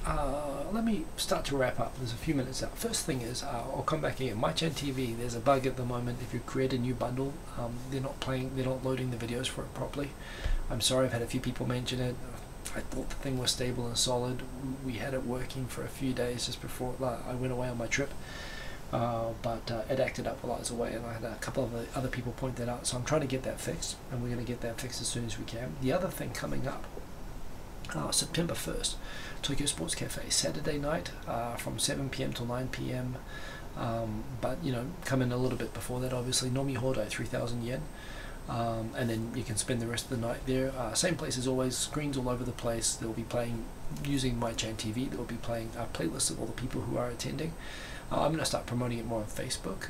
start to wrap up. There's a few minutes out. First thing is, I'll come back again. MyChan TV, there's a bug at the moment. If you create a new bundle, they're not loading the videos for it properly. I'm sorry, I've had a few people mention it. I thought the thing was stable and solid. We had it working for a few days just before I went away on my trip. But it acted up while I was away, and I had a couple of other people point that out, so I'm trying to get that fixed, and we're going to get that fixed as soon as we can. The other thing coming up, September 1st, Tokyo Sports Cafe, Saturday night, from 7 PM till 9 PM, but you know, come in a little bit before that, obviously. Nomi Hodai, 3,000 yen. and then you can spend the rest of the night there. Same place as always, screens all over the place. They'll be playing, using MyChan TV, they'll be playing playlists of all the people who are attending. I'm going to start promoting it more on Facebook,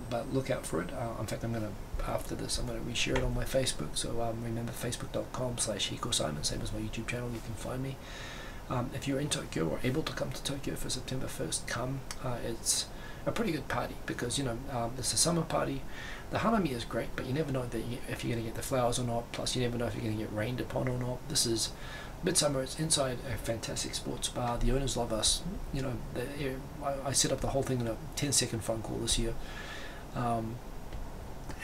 but look out for it. In fact, after this, I'm going to reshare it on my Facebook. So remember, facebook.com/HikoSimon, same as my YouTube channel, you can find me. If you're in Tokyo or able to come to Tokyo for September 1st, come. It's a pretty good party because, you know, it's a summer party. The Hanami is great, but you never know if you're going to get the flowers or not. Plus, you never know if you're going to get rained upon or not. This is midsummer. It's inside a fantastic sports bar. The owners love us. You know, I set up the whole thing in a 10-second phone call this year. Yeah,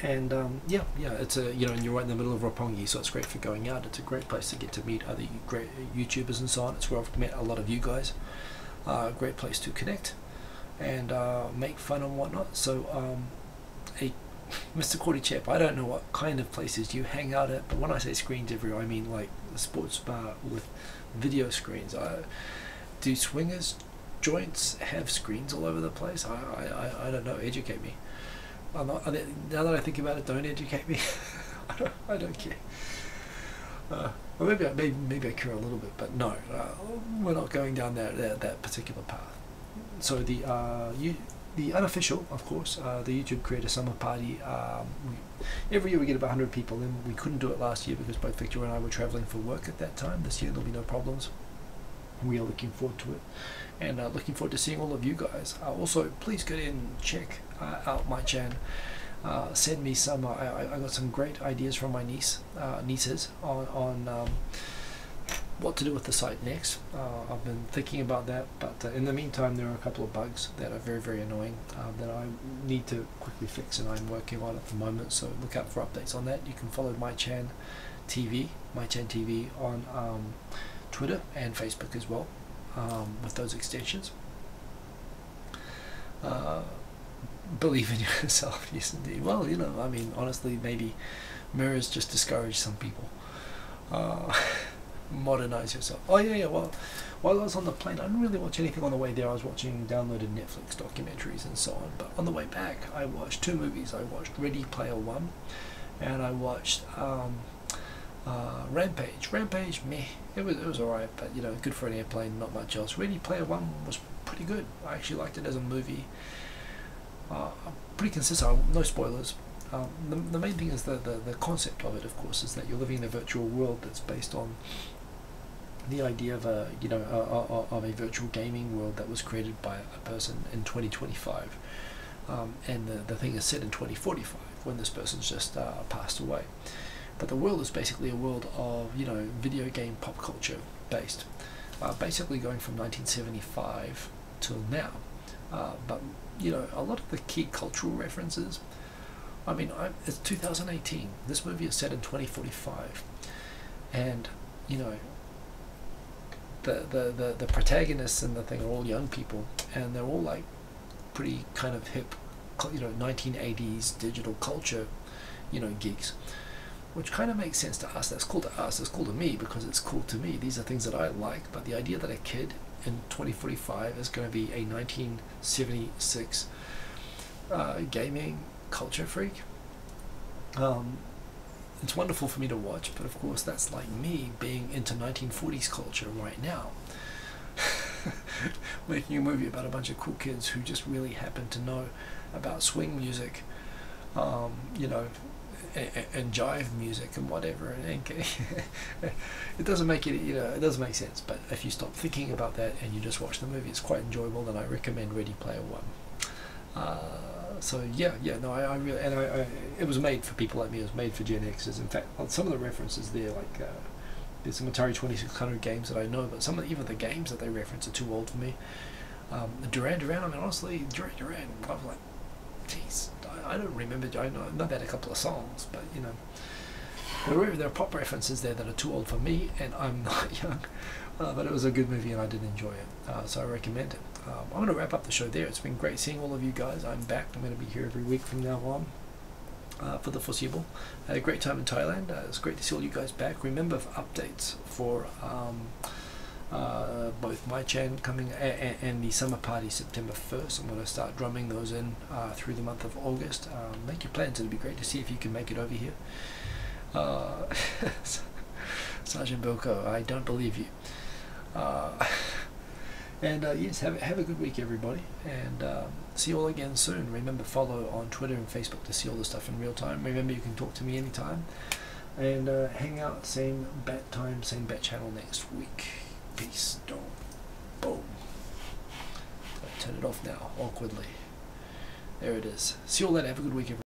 it's a, you know, and you're right in the middle of Roppongi, so it's great for going out. It's a great place to get to meet other great YouTubers and so on. It's where I've met a lot of you guys. Great place to connect and make fun and whatnot. So Mr. Cordy Chap, I don't know what kind of places you hang out at, but when I say screens everywhere, I mean like the sports bar with video screens. Do swingers joints have screens all over the place? I don't know. Educate me. Now that I think about it, don't educate me. I don't care. Or maybe I care a little bit, but no, we're not going down that particular path. So the unofficial, of course, the YouTube Creator Summer Party. Every year we get about 100 people in. We couldn't do it last year because both Victor and I were traveling for work at that time. This year there'll be no problems. We are looking forward to it, and looking forward to seeing all of you guys. Also, please go in and check out my channel. Send me some. I got some great ideas from my nieces on what to do with the site next. I've been thinking about that, but in the meantime, there are a couple of bugs that are very, very annoying that I need to quickly fix, and I'm working on at the moment. So look out for updates on that. You can follow MyChan TV on Twitter and Facebook as well, with those extensions. Believe in yourself, yes indeed. Well, you know, I mean, honestly, maybe mirrors just discourage some people. Modernize yourself. Oh yeah, well, while I was on the plane, I didn't really watch anything on the way there. I was watching downloaded Netflix documentaries and so on, but on the way back I watched two movies. I watched Ready Player One, and I watched Rampage, meh, it was alright, but you know, good for an airplane, not much else. Ready Player One was pretty good. I actually liked it as a movie. Pretty consistent, no spoilers. The main thing is the concept of it, of course, is that you're living in a virtual world that's based on the idea of a virtual gaming world that was created by a person in 2025, and the thing is set in 2045 when this person's just passed away. But the world is basically a world of, you know, video game pop culture based, basically going from 1975 till now. But you know, a lot of the key cultural references. I mean, it's 2018. This movie is set in 2045, and you know, the protagonists in the thing are all young people, and they're all like pretty kind of hip, you know, 1980s digital culture, you know, geeks, which kind of makes sense to us. That's cool to us. It's cool to me because it's cool to me. These are things that I like. But the idea that a kid in 2045 is going to be a 1976 gaming culture freak, it's wonderful for me to watch, but of course that's like me being into 1940s culture right now. Making a movie about a bunch of cool kids who just really happen to know about swing music, you know, and jive music and whatever, and it doesn't make it, you know, it doesn't make sense. But if you stop thinking about that and you just watch the movie, it's quite enjoyable, and I recommend Ready Player One. So yeah, no, I really, and it was made for people like me. It was made for Gen Xers. In fact, some of the references there, like there's some Atari 2600 games that I know, but even the games that they reference are too old for me. Duran Duran, I mean, honestly, Duran, I was like, geez, I don't remember. I know about a couple of songs, but you know, there are pop references there that are too old for me, and I'm not young. But it was a good movie, and I did enjoy it, so I recommend it. I'm going to wrap up the show there. It's been great seeing all of you guys. I'm back. I'm going to be here every week from now on, for the foreseeable. I had a great time in Thailand. It's great to see all you guys back. Remember, for updates for both my chant coming and the summer party September 1st. I'm going to start drumming those in through the month of August. Make your plans. It'd be great to see if you can make it over here. Sergeant Bilko, I don't believe you. And yes, have a good week, everybody, and see you all again soon. Remember, follow on Twitter and Facebook to see all the stuff in real time. Remember, you can talk to me anytime, and hang out same bat time, same bat channel next week. Peace. Don't. Boom. I'll turn it off now awkwardly. There it is. See you all later. Have a good week, everybody.